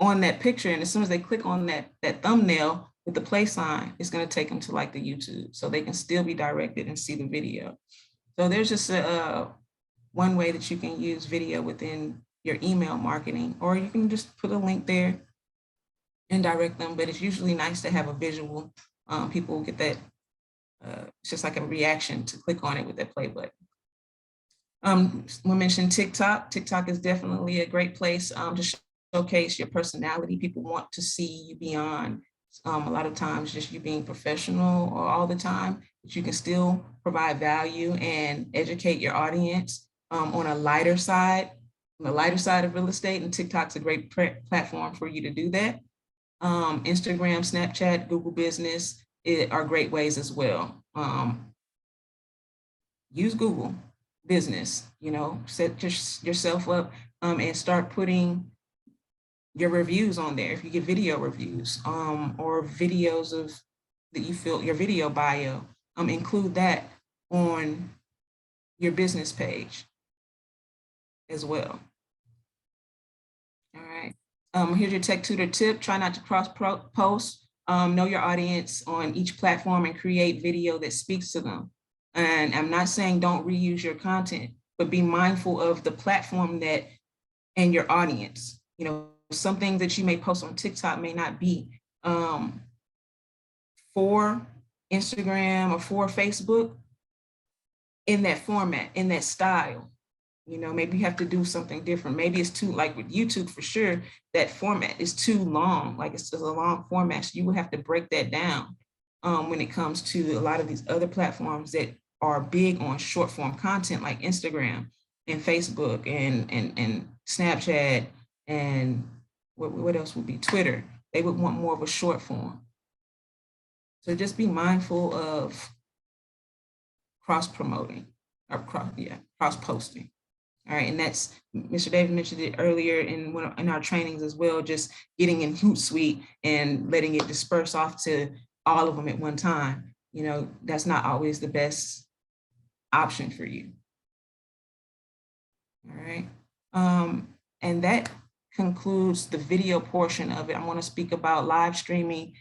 on that picture. And as soon as they click on that thumbnail with the play sign, it's gonna take them to like the YouTube, so they can still be directed and see the video. So there's just one way that you can use video within your email marketing, or you can just put a link there and direct them, but it's usually nice to have a visual. People get that, it's just like a reaction to click on it with that play button. We mentioned TikTok. TikTok is definitely a great place to showcase your personality. People want to see you beyond a lot of times just you being professional or all the time, but you can still provide value and educate your audience on a lighter side, of real estate, and TikTok's a great platform for you to do that. Instagram, Snapchat, Google Business are great ways as well. Use Google Business, set yourself up and start putting your reviews on there. If you get video reviews or videos of that you feel your video bio, include that on your business page as well. All right. Here's your Tech Tutor tip. Try not to cross post. Know your audience on each platform and create video that speaks to them. And I'm not saying don't reuse your content, but be mindful of the platform and your audience. Some things that you may post on TikTok may not be for Instagram or for Facebook in that format, in that style. Maybe you have to do something different. Maybe it's too, like with YouTube for sure, that format is too long, like it's just a long format. So you would have to break that down when it comes to a lot of these other platforms that are big on short form content like Instagram and Facebook and Snapchat and what else would be Twitter. They would want more of a short form. So just be mindful of cross promoting or cross posting. All right, and that's, Mr. David mentioned it earlier in our trainings as well, just getting in Hootsuite and letting it disperse off to all of them at one time. That's not always the best option for you. All right, and that concludes the video portion of it. I want to speak about live streaming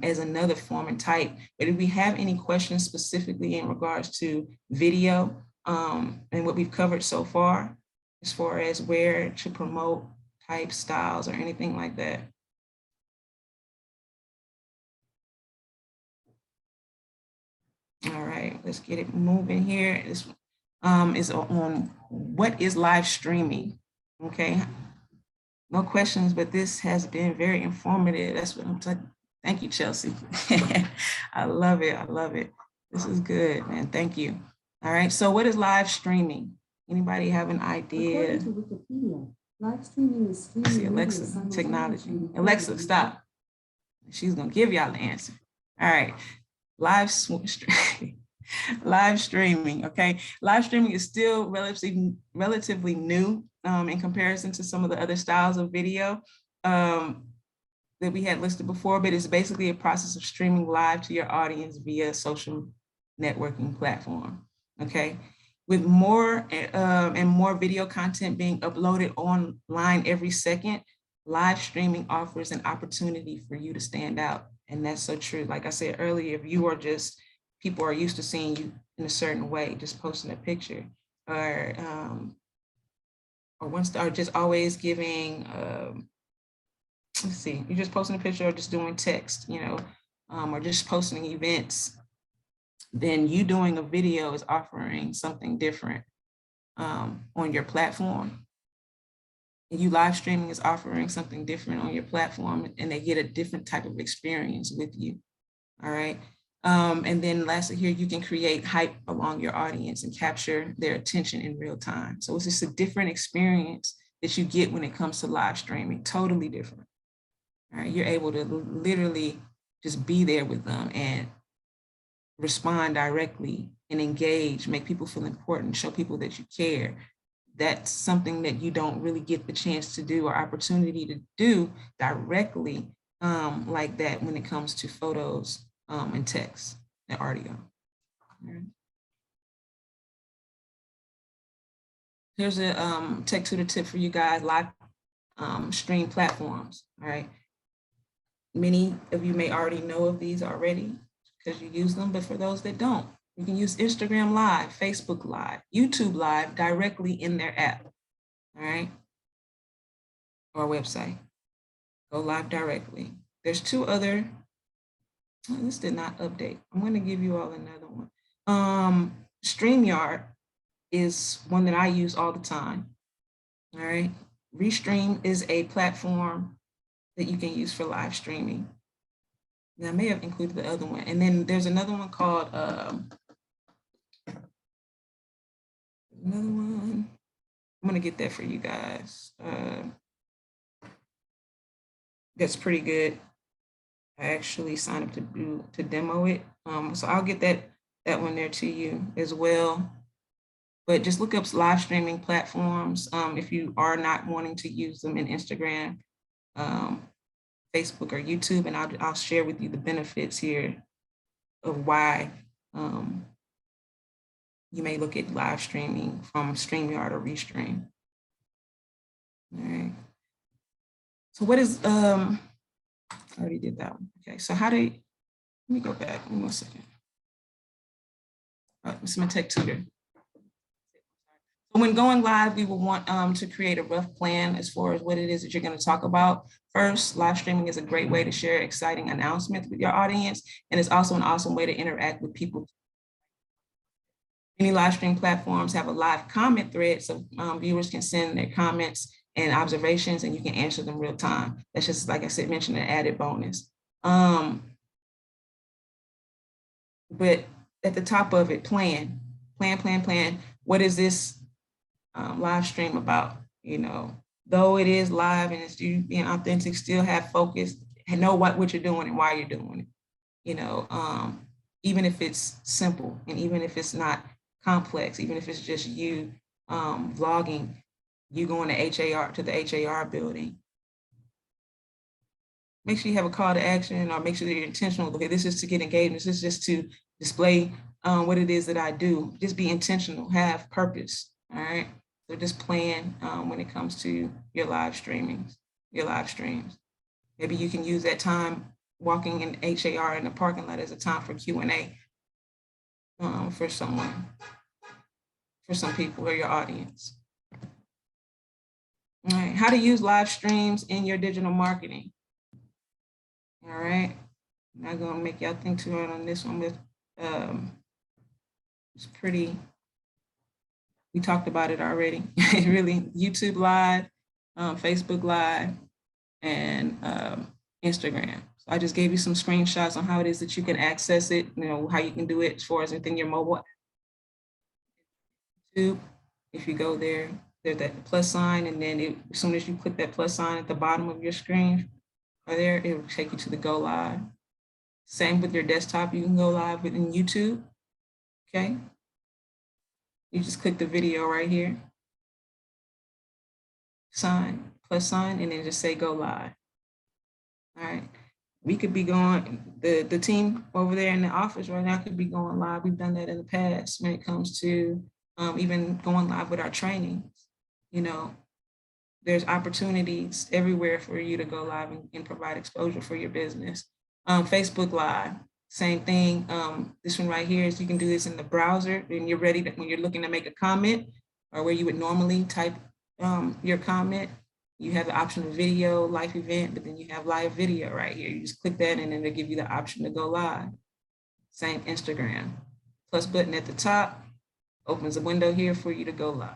as another form and type. But if we have any questions specifically in regards to video and what we've covered so far, as far as where to promote type styles or anything like that. All right, let's get it moving here. This is on what is live streaming. Okay, no questions, but this has been very informative. That's what I'm saying. Thank you, Chelsea. I love it. I love it. This is good, man. Thank you. All right. So what is live streaming? Anybody have an idea? According to Wikipedia, live streaming is streaming. See, Alexa, technology. Alexa, stop. She's going to give y'all the answer. All right. Live streaming. Okay. Live streaming is still relatively new in comparison to some of the other styles of video that we had listed before, but it's basically a process of streaming live to your audience via social networking platform. Okay. With more and more video content being uploaded online every second, live streaming offers an opportunity for you to stand out. And that's so true. Like I said earlier, if you are just, people are used to seeing you in a certain way, just posting a picture, or just always giving, let's see, you're just posting a picture or just doing text, or just posting events, then you doing a video is offering something different on your platform. And you live streaming is offering something different on your platform, and they get a different type of experience with you. All right. And then lastly here, you can create hype along your audience and capture their attention in real time. So it's just a different experience that you get when it comes to live streaming, totally different. All right. You're able to literally just be there with them and respond directly and engage, make people feel important, show people that you care. That's something that you don't really get the chance to do or opportunity to do directly like that when it comes to photos and text and audio. Right. Here's a tech tutor tip for you guys, live stream platforms. All right. Many of you may already know of these already because you use them, but for those that don't, you can use Instagram Live, Facebook Live, YouTube Live directly in their app, all right, or website. Go live directly. There's two other, this did not update. I'm gonna give you all another one. StreamYard is one that I use all the time, all right. Restream is a platform that you can use for live streaming. Now, I may have included the other one. And then there's another one called, another one. I'm gonna get that for you guys. That's pretty good. I actually signed up to demo it. So I'll get that one there to you as well. But just look up live streaming platforms if you are not wanting to use them in Instagram, Facebook, or YouTube, and I'll share with you the benefits here of why you may look at live streaming from StreamYard or Restream. All right. So what is, I already did that one. Okay, so let me go back, one second. This is my tech tutor. So when going live, we will want to create a rough plan as far as what it is that you're going to talk about. First, live streaming is a great way to share exciting announcements with your audience, and it's also an awesome way to interact with people. Many live stream platforms have a live comment thread, so viewers can send their comments and observations, and you can answer them real time. That's just, like I said, mentioned, an added bonus. But at the top of it, plan. What is this live stream about? Though it is live and it's you being authentic, still have focus and know what you're doing and why you're doing it. Even if it's simple and even if it's not complex, even if it's just you vlogging, you going to the HAR building. Make sure you have a call to action, or make sure that you're intentional. Okay, this is to get engagement. This is just to display what it is that I do. Just be intentional, have purpose, all right? So just plan when it comes to your live streams. Maybe you can use that time walking in HAR in the parking lot as a time for Q&A for some people or your audience. All right, how to use live streams in your digital marketing. All right, I'm not gonna make y'all think too hard on this one, but it's pretty, we talked about it already. Really, YouTube Live, Facebook Live, and Instagram. So I just gave you some screenshots on how it is that you can access it, how you can do it as far as within your mobile app. YouTube, if you go there, there's that plus sign, and then as soon as you click that plus sign at the bottom of your screen, right there, it will take you to the go live. Same with your desktop, you can go live within YouTube, okay? You just click the video right here, sign, plus sign, and then just say go live. All right, we could be going, the team over there in the office right now could be going live. We've done that in the past when it comes to even going live with our trainings. There's opportunities everywhere for you to go live and provide exposure for your business. Facebook Live, Same thing. This one right here is you can do this in the browser when you're ready to, when you're looking to make a comment or where you would normally type your comment. You have the option of video, live event, but then you have live video right here. You just click that and then they give you the option to go live. Same Instagram. Plus button at the top opens a window here for you to go live.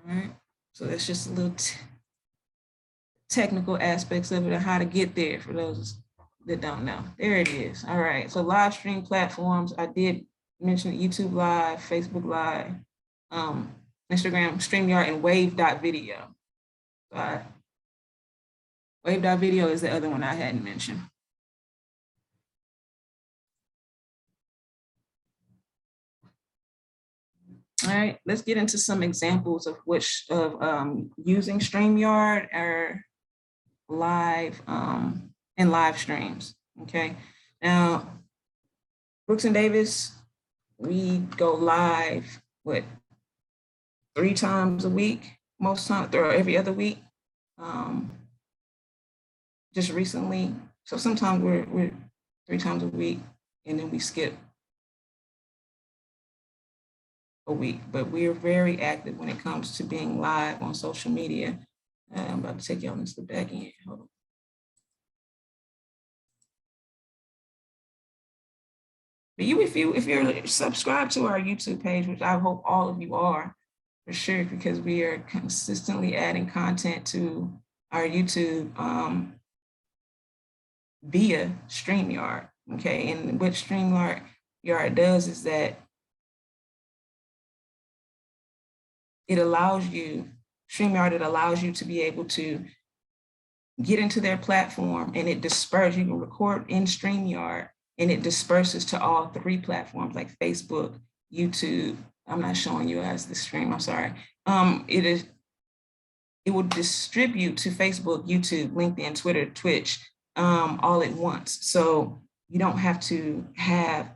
All right, so that's just a little technical aspects of it and how to get there for those that don't know. There it is. All right, so live stream platforms. I did mention YouTube Live, Facebook Live, Instagram, StreamYard, and Wave.video. Wave.video is the other one I hadn't mentioned. All right, let's get into some examples of using StreamYard or live and live streams. Okay, now Brooks and Davis, we go live 3 times a week, most times, or every other week. Just recently, so sometimes we're 3 times a week, and then we skip a week, but we are very active when it comes to being live on social media. I'm about to take y'all into the back end. Hold on. But if you're subscribed to our YouTube page, which I hope all of you are, for sure, because we are consistently adding content to our YouTube via StreamYard. Okay, and what StreamYard does is that it allows you to be able to get into their platform and it disperses. You can record in StreamYard and it disperses to all 3 platforms like Facebook, YouTube. I'm not showing you guys the stream, I'm sorry. It will distribute to Facebook, YouTube, LinkedIn, Twitter, Twitch, all at once. So you don't have to have,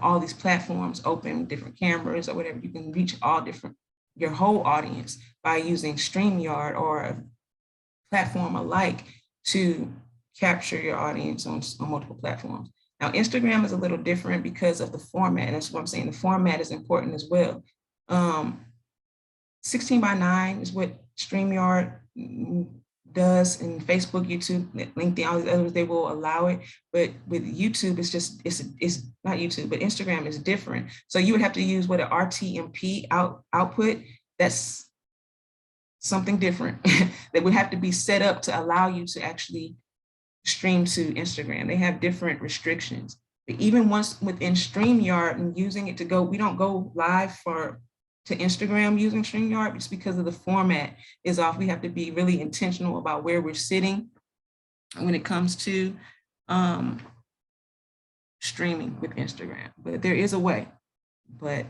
all these platforms open, different cameras or whatever. You can reach your whole audience by using StreamYard or a platform alike to capture your audience on multiple platforms. Now, Instagram is a little different because of the format. And that's what I'm saying. The format is important as well. 16:9 is what StreamYard does, and Facebook, YouTube, LinkedIn, all these others, they will allow it. But with YouTube, it's not YouTube, but Instagram is different. So you would have to use what an RTMP output. That's something different that would have to be set up to allow you to actually stream to Instagram. They have different restrictions. But even once within StreamYard and using it to go, we don't go live to Instagram using StreamYard just because of the format is off. We have to be really intentional about where we're sitting when it comes to streaming with Instagram. But there is a way, but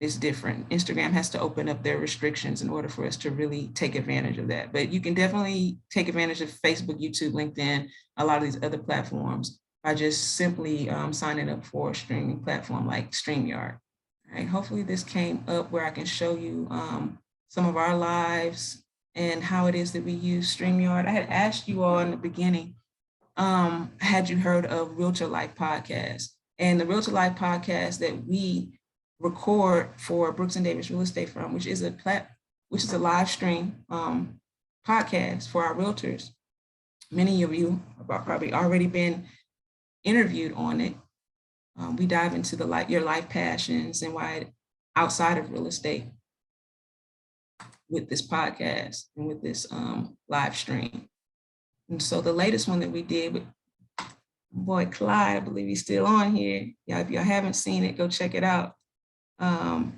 it's different. Instagram has to open up their restrictions in order for us to really take advantage of that. But you can definitely take advantage of Facebook, YouTube, LinkedIn, a lot of these other platforms by just simply signing up for a streaming platform like StreamYard. All right, hopefully this came up where I can show you some of our lives and how it is that we use StreamYard. I had asked you all in the beginning, had you heard of Realtor Life podcast? And the Realtor Life podcast that we record for Brooks and Davis Real Estate Firm, which is a live stream podcast for our realtors. Many of you have probably already been interviewed on it. We dive into your life passions and why outside of real estate with this podcast and with this live stream. And so the latest one that we did with boy Clyde, I believe he's still on here. Yeah, if y'all haven't seen it, go check it out. Yeah,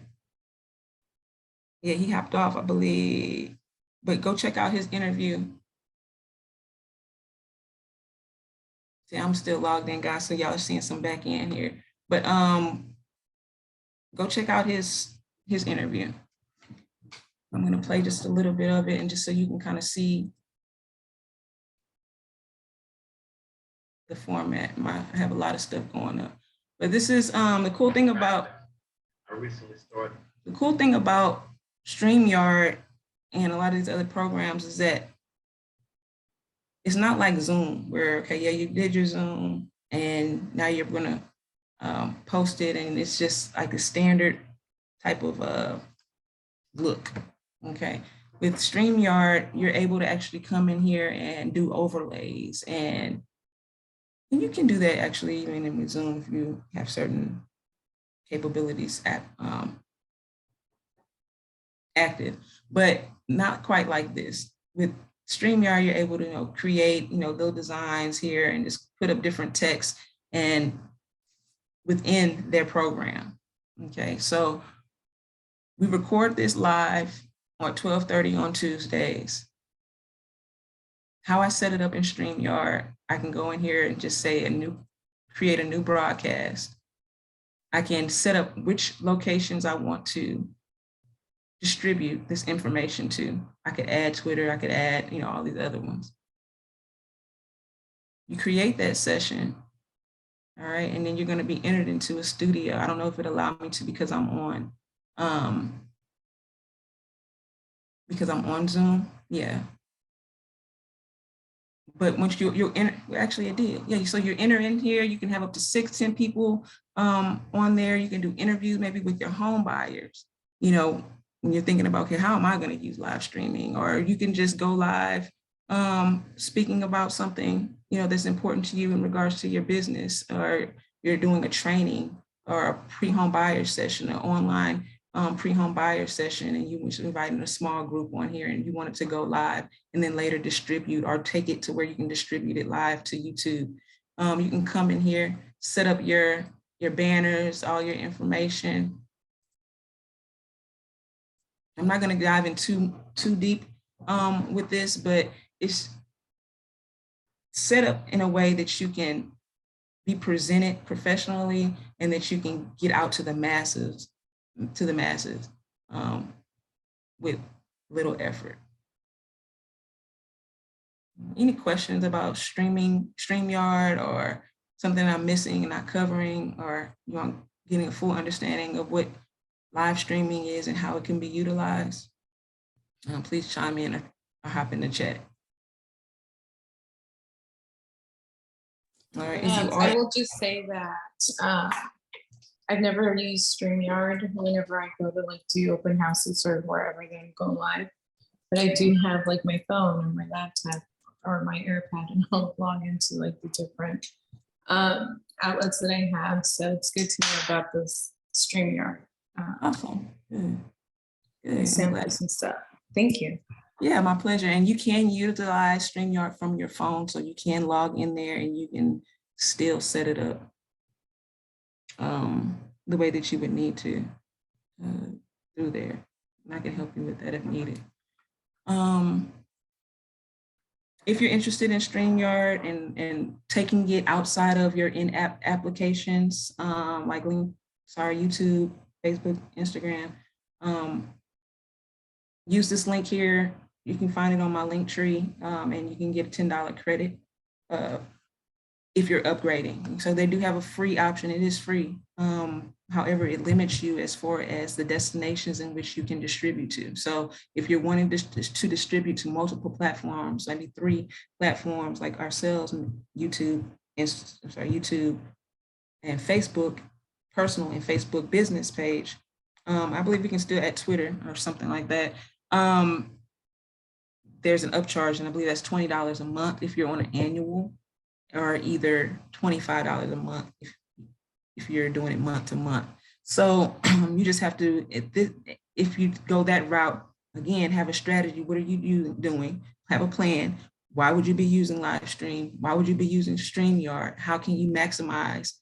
he hopped off, I believe, but go check out his interview. See, I'm still logged in, guys, so y'all are seeing some back end here. But go check out his interview. I'm gonna play just a little bit of it, and just so you can kind of see the format. I have a lot of stuff going up, but this is the cool thing about. I recently started. The cool thing about StreamYard and a lot of these other programs is that it's not like Zoom where, okay, yeah, you did your Zoom and now you're gonna post it and it's just like a standard type of look, okay? With StreamYard, you're able to actually come in here and do overlays, and you can do that actually even in Zoom if you have certain capabilities active, but not quite like this. With StreamYard, you're able to create little designs here and just put up different text and within their program. Okay, so we record this live at 12:30 on Tuesdays. How I set it up in StreamYard, I can go in here and just say create a new broadcast. I can set up which locations I want to distribute this information to. I could add Twitter, I could add, all these other ones. You create that session, all right, and then you're gonna be entered into a studio. I don't know if it allowed me to because I'm on Zoom, yeah. But once you'll enter, actually it did, yeah. So you enter in here, you can have up to 6-10 people on there. You can do interviews maybe with your home buyers, when you're thinking about, okay, how am I going to use live streaming? Or you can just go live speaking about something, that's important to you in regards to your business, or you're doing a training or a pre-home buyer session, an online pre-home buyer session, and you was inviting a small group on here and you wanted to go live and then later distribute or take it to where you can distribute it live to YouTube. You can come in here, set up your banners, all your information. I'm not going to dive in too deep with this, but it's set up in a way that you can be presented professionally and that you can get out to the masses, with little effort. Any questions about StreamYard or something I'm missing and not covering, or you want getting a full understanding of what live streaming is and how it can be utilized? Please chime in or hop in the chat. All right. I will just say that I've never used StreamYard whenever I go to do open houses or wherever they go live. But I do have my phone or my laptop or my AirPod, and I'll log into the different outlets that I have. So it's good to know about this StreamYard. Awesome. Good. Samples and stuff. Thank you. Yeah, my pleasure. And you can utilize StreamYard from your phone, so you can log in there and you can still set it up the way that you would need to through there. And I can help you with that if needed. If you're interested in StreamYard and taking it outside of your in-app applications, like YouTube, Facebook, Instagram, use this link here. You can find it on my link tree, and you can get a $10 credit if you're upgrading. So they do have a free option. It is free. However, it limits you as far as the destinations in which you can distribute to. So if you're wanting to distribute to multiple platforms, maybe 3 platforms like ourselves, YouTube and Facebook, personal and Facebook business page. I believe we can still add Twitter or something like that. There's an upcharge, and I believe that's $20 a month if you're on an annual, or either $25 a month if you're doing it month to month. So you just have to, if you go that route, again, have a strategy. What are you doing? Have a plan. Why would you be using live stream? Why would you be using StreamYard? How can you maximize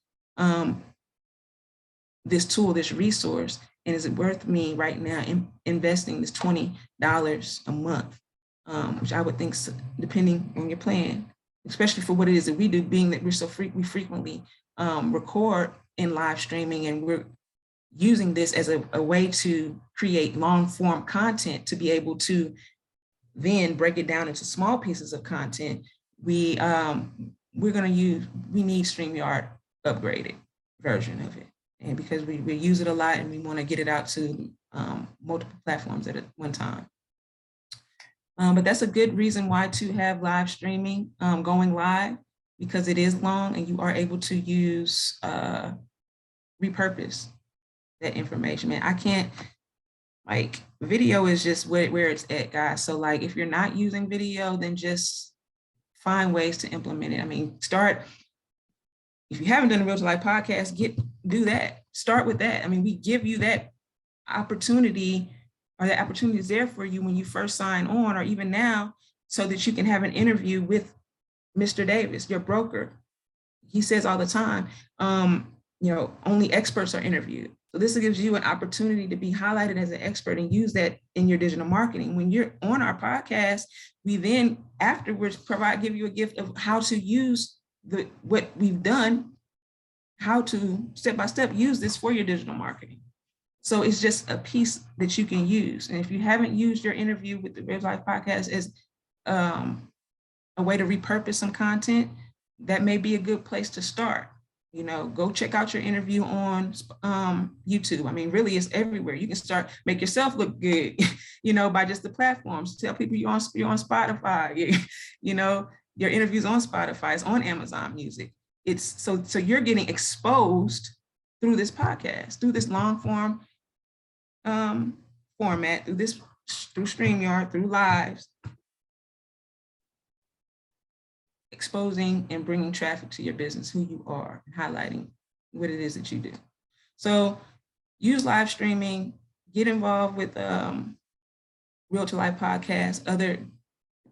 this tool, this resource? And is it worth me right now investing this $20 a month? Which I would think, depending on your plan, especially for what it is that we do, being that we frequently record in live streaming, and we're using this as a way to create long form content to be able to then break it down into small pieces of content. We need StreamYard upgraded version of it. And because we use it a lot and we want to get it out to multiple platforms at one time. But that's a good reason why to have live streaming going live, because it is long and you are able to use, repurpose that information. Man, I can't, like, video is just where it's at, guys. So like, if you're not using video, then just find ways to implement it. I mean, if you haven't done a Realtor Life podcast, do that. Start with that. I mean, we give you that opportunity, or that opportunity is there for you when you first sign on, or even now, so that you can have an interview with Mr. Davis, your broker. He says all the time, only experts are interviewed. So this gives you an opportunity to be highlighted as an expert and use that in your digital marketing. When you're on our podcast, we then afterwards give you a gift of how to use what we've done, how to step-by-step use this for your digital marketing. So it's just a piece that you can use. And if you haven't used your interview with the Realtor Life podcast as a way to repurpose some content, that may be a good place to start. Go check out your interview on YouTube. I mean, really, it's everywhere. You can make yourself look good, by just the platforms. Tell people you're on Spotify. Your interview's on Spotify, it's on Amazon Music. It's so you're getting exposed through this podcast, through this long form format, through StreamYard, through lives, exposing and bringing traffic to your business, who you are, and highlighting what it is that you do. So use live streaming, get involved with Realtor Life podcast, other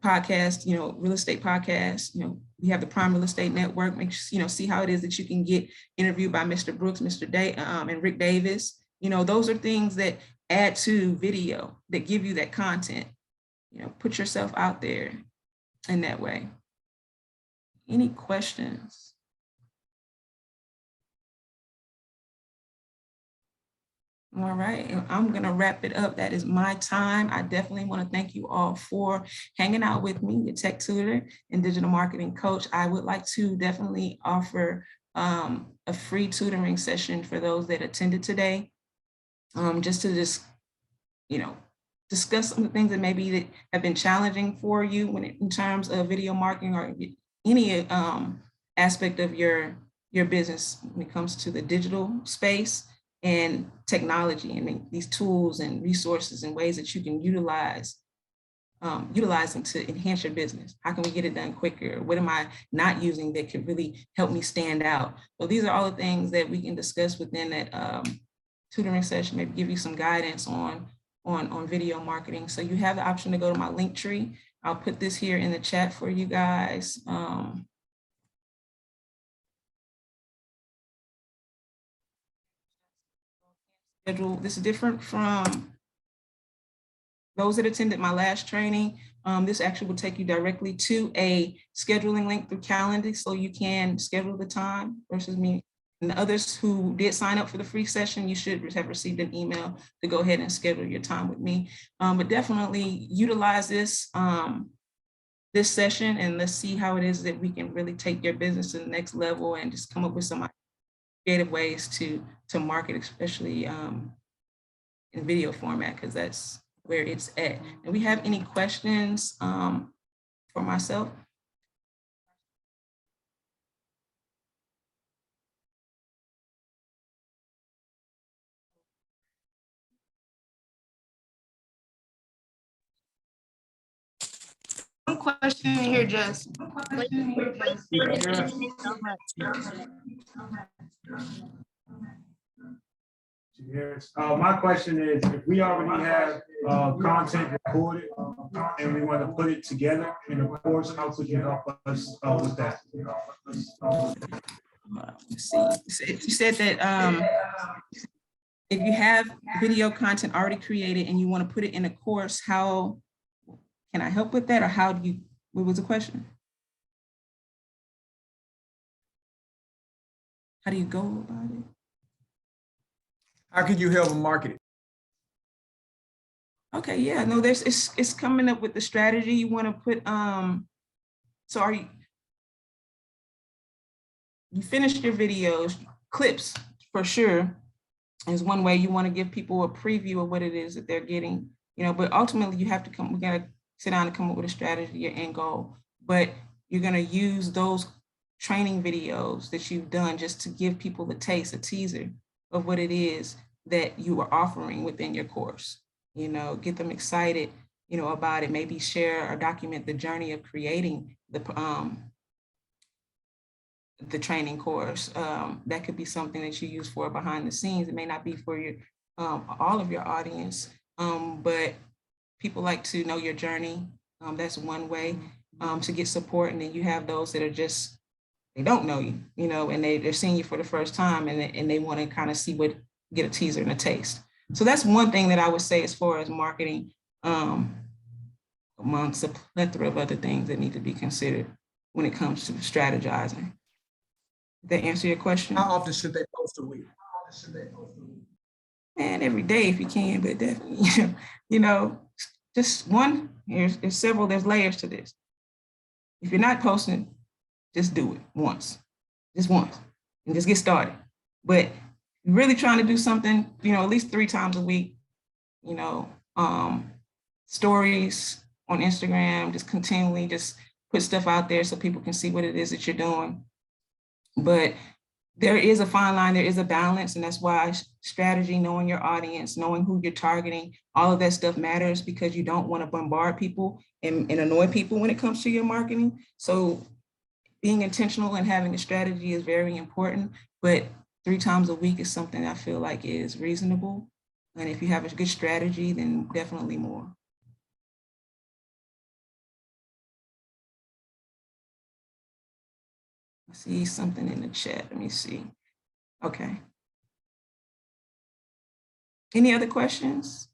podcasts, real estate podcasts. We have the Prime Real Estate Network. See how it is that you can get interviewed by Mr. Brooks, and Rick Davis. Those are things that add to video, that give you that content. Put yourself out there in that way. Any questions? All right, I'm gonna wrap it up. That is my time. I definitely want to thank you all for hanging out with me, your tech tutor and digital marketing coach. I would like to definitely offer a free tutoring session for those that attended today, just to discuss some of the things that maybe that have been challenging for you in terms of video marketing, or any aspect of your business when it comes to the digital space and technology, and these tools and resources and ways that you can utilize them to enhance your business. How can we get it done quicker? What am I not using that could really help me stand out? So these are all the things that we can discuss within that tutoring session, maybe give you some guidance on video marketing. So you have the option to go to my link tree. I'll put this here in the chat for you guys. This is different from those that attended my last training. This actually will take you directly to a scheduling link through Calendar, so you can schedule the time versus me. And the others who did sign up for the free session, you should have received an email to go ahead and schedule your time with me. But definitely utilize this session, and let's see how it is that we can really take your business to the next level and just come up with some creative ways to market, especially in video format, because that's where it's at. And we have any questions for myself? One question in here, Jess. Thank you so much. Yes. My question is, if we already have content recorded and we want to put it together in a course, how could you help us with that? Let's see. You said that if you have video content already created and you want to put it in a course, how can I help with that, or what was the question? How do you go about it? How can you help them market it? Okay, yeah, no, it's coming up with the strategy you want to put. So you finished your videos, clips for sure is one way. You want to give people a preview of what it is that they're getting, but ultimately you have to we gotta sit down and come up with a strategy, your end goal. But you're going to use those training videos that you've done just to give people a taste, a teaser of what it is that you are offering within your course. You know, get them excited, you know, about it. Maybe share or document the journey of creating the training course. That could be something that you use for behind the scenes. It may not be for your all of your audience, but people like to know your journey. That's one way to get support. And then you have those that are just, they don't know you, you know, and they're seeing you for the first time, and they want to kind of see get a teaser and a taste. So that's one thing that I would say as far as marketing, amongst a plethora of other things that need to be considered when it comes to strategizing. Did that answer your question? How often should they post a week? And every day if you can, but definitely, you know, just one, there's several, there's layers to this. If you're not posting, just do it once, just once, and just get started. But you're really trying to do something, you know, at least 3 times a week, you know, stories on Instagram, just continually just put stuff out there so people can see what it is that you're doing. But there is a fine line, there is a balance, and that's why strategy, knowing your audience, knowing who you're targeting, all of that stuff matters, because you don't want to bombard people and annoy people when it comes to your marketing. So being intentional and having a strategy is very important, but 3 times a week is something I feel like is reasonable. And if you have a good strategy, then definitely more. I see something in the chat. Let me see. Okay. Any other questions?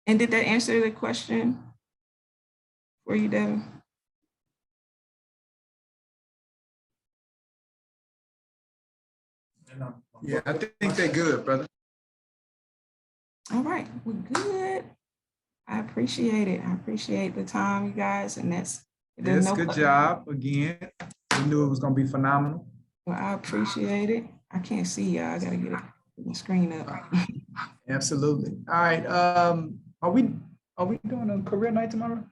And did that answer the question for you, Devin? Yeah, I think they're good, brother. All right, we're good. I appreciate it. I appreciate the time, you guys, and that's Yes, good job again. We knew it was gonna be phenomenal. Well, I appreciate it. I can't see y'all. I gotta get the screen up. Absolutely. All right. Are we doing a career night tomorrow?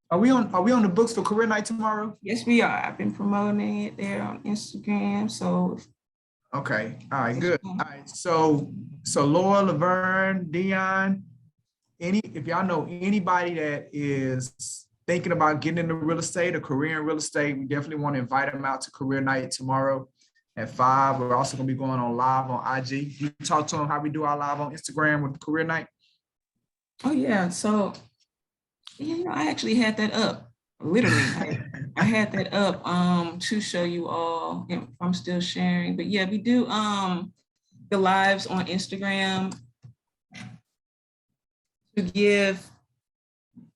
Are we on the books for career night tomorrow? Yes, we are. I've been promoting it there on Instagram. So okay. All right, good. All right. So Laura, Laverne, Dion, if y'all know anybody that is thinking about getting into real estate, a career in real estate, we definitely want to invite them out to career night tomorrow at 5. We're also going to be going on live on IG. You talk to them how we do our live on Instagram with career night. Oh yeah. So yeah, you know, I actually had that up. Literally, I had that up to show you all if I'm still sharing. But yeah, we do the lives on Instagram to give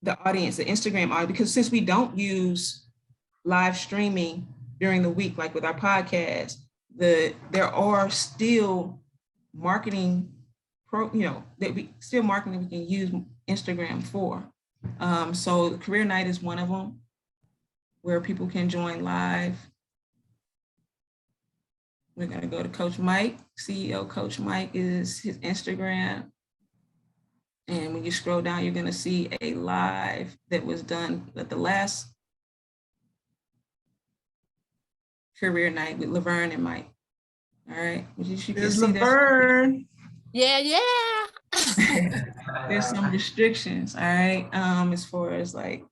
the audience, the Instagram audience, because since we don't use live streaming during the week, like with our podcast, there are still marketing that we can use Instagram for. So the career night is one of them where people can join live. We're gonna go to Coach Mike, CEO Coach Mike is his Instagram. And when you scroll down, you're gonna see a live that was done at the last career night with Laverne and Mike. All right, you can see Laverne. Yeah. There's some restrictions, all right, as far as like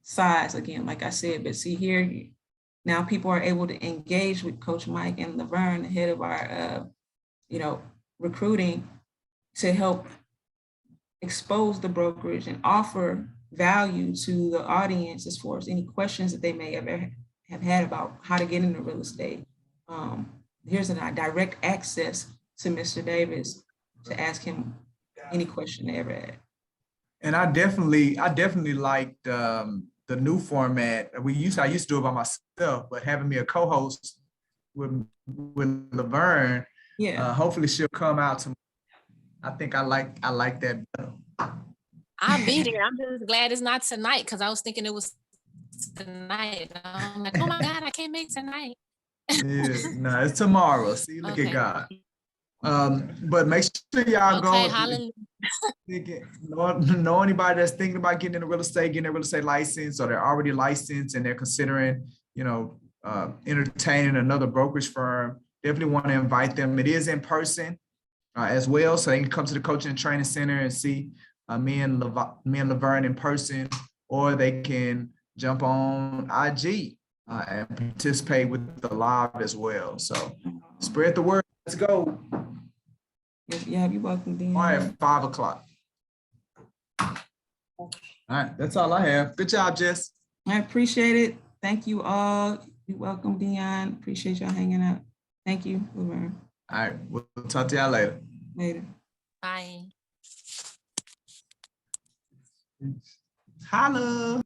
size, again, like I said, but see here, now people are able to engage with Coach Mike and Laverne, the head of our, recruiting, to help expose the brokerage and offer value to the audience as far as any questions that they may have had about how to get into real estate. Here's a direct access to Mr. Davis to ask him any question they ever had. And I definitely liked the new format. I used to do it by myself, but having me a co-host with Laverne, yeah. Hopefully she'll come out to. I think I like that better. I'll be there. I'm just glad it's not tonight, because I was thinking it was tonight. I'm like, oh my God, I can't make tonight. Yeah, no, it's tomorrow. See, look Okay. at God. But make sure y'all Okay, go hallelujah. know anybody that's thinking about getting into real estate, getting a real estate license, or they're already licensed and they're considering, entertaining another brokerage firm. Definitely want to invite them. It is in person as well, so they can come to the coaching and training center and see me and Laverne in person, or they can jump on IG and participate with the live as well. So spread the word. Let's go. Yeah, you're welcome, Dean. All right, 5 o'clock. All right, that's all I have. Good job, Jess. I appreciate it. Thank you all. You're welcome, Dion. Appreciate y'all hanging out. Thank you, Laverne. All right, we'll talk to y'all later. Later. Bye. Holla.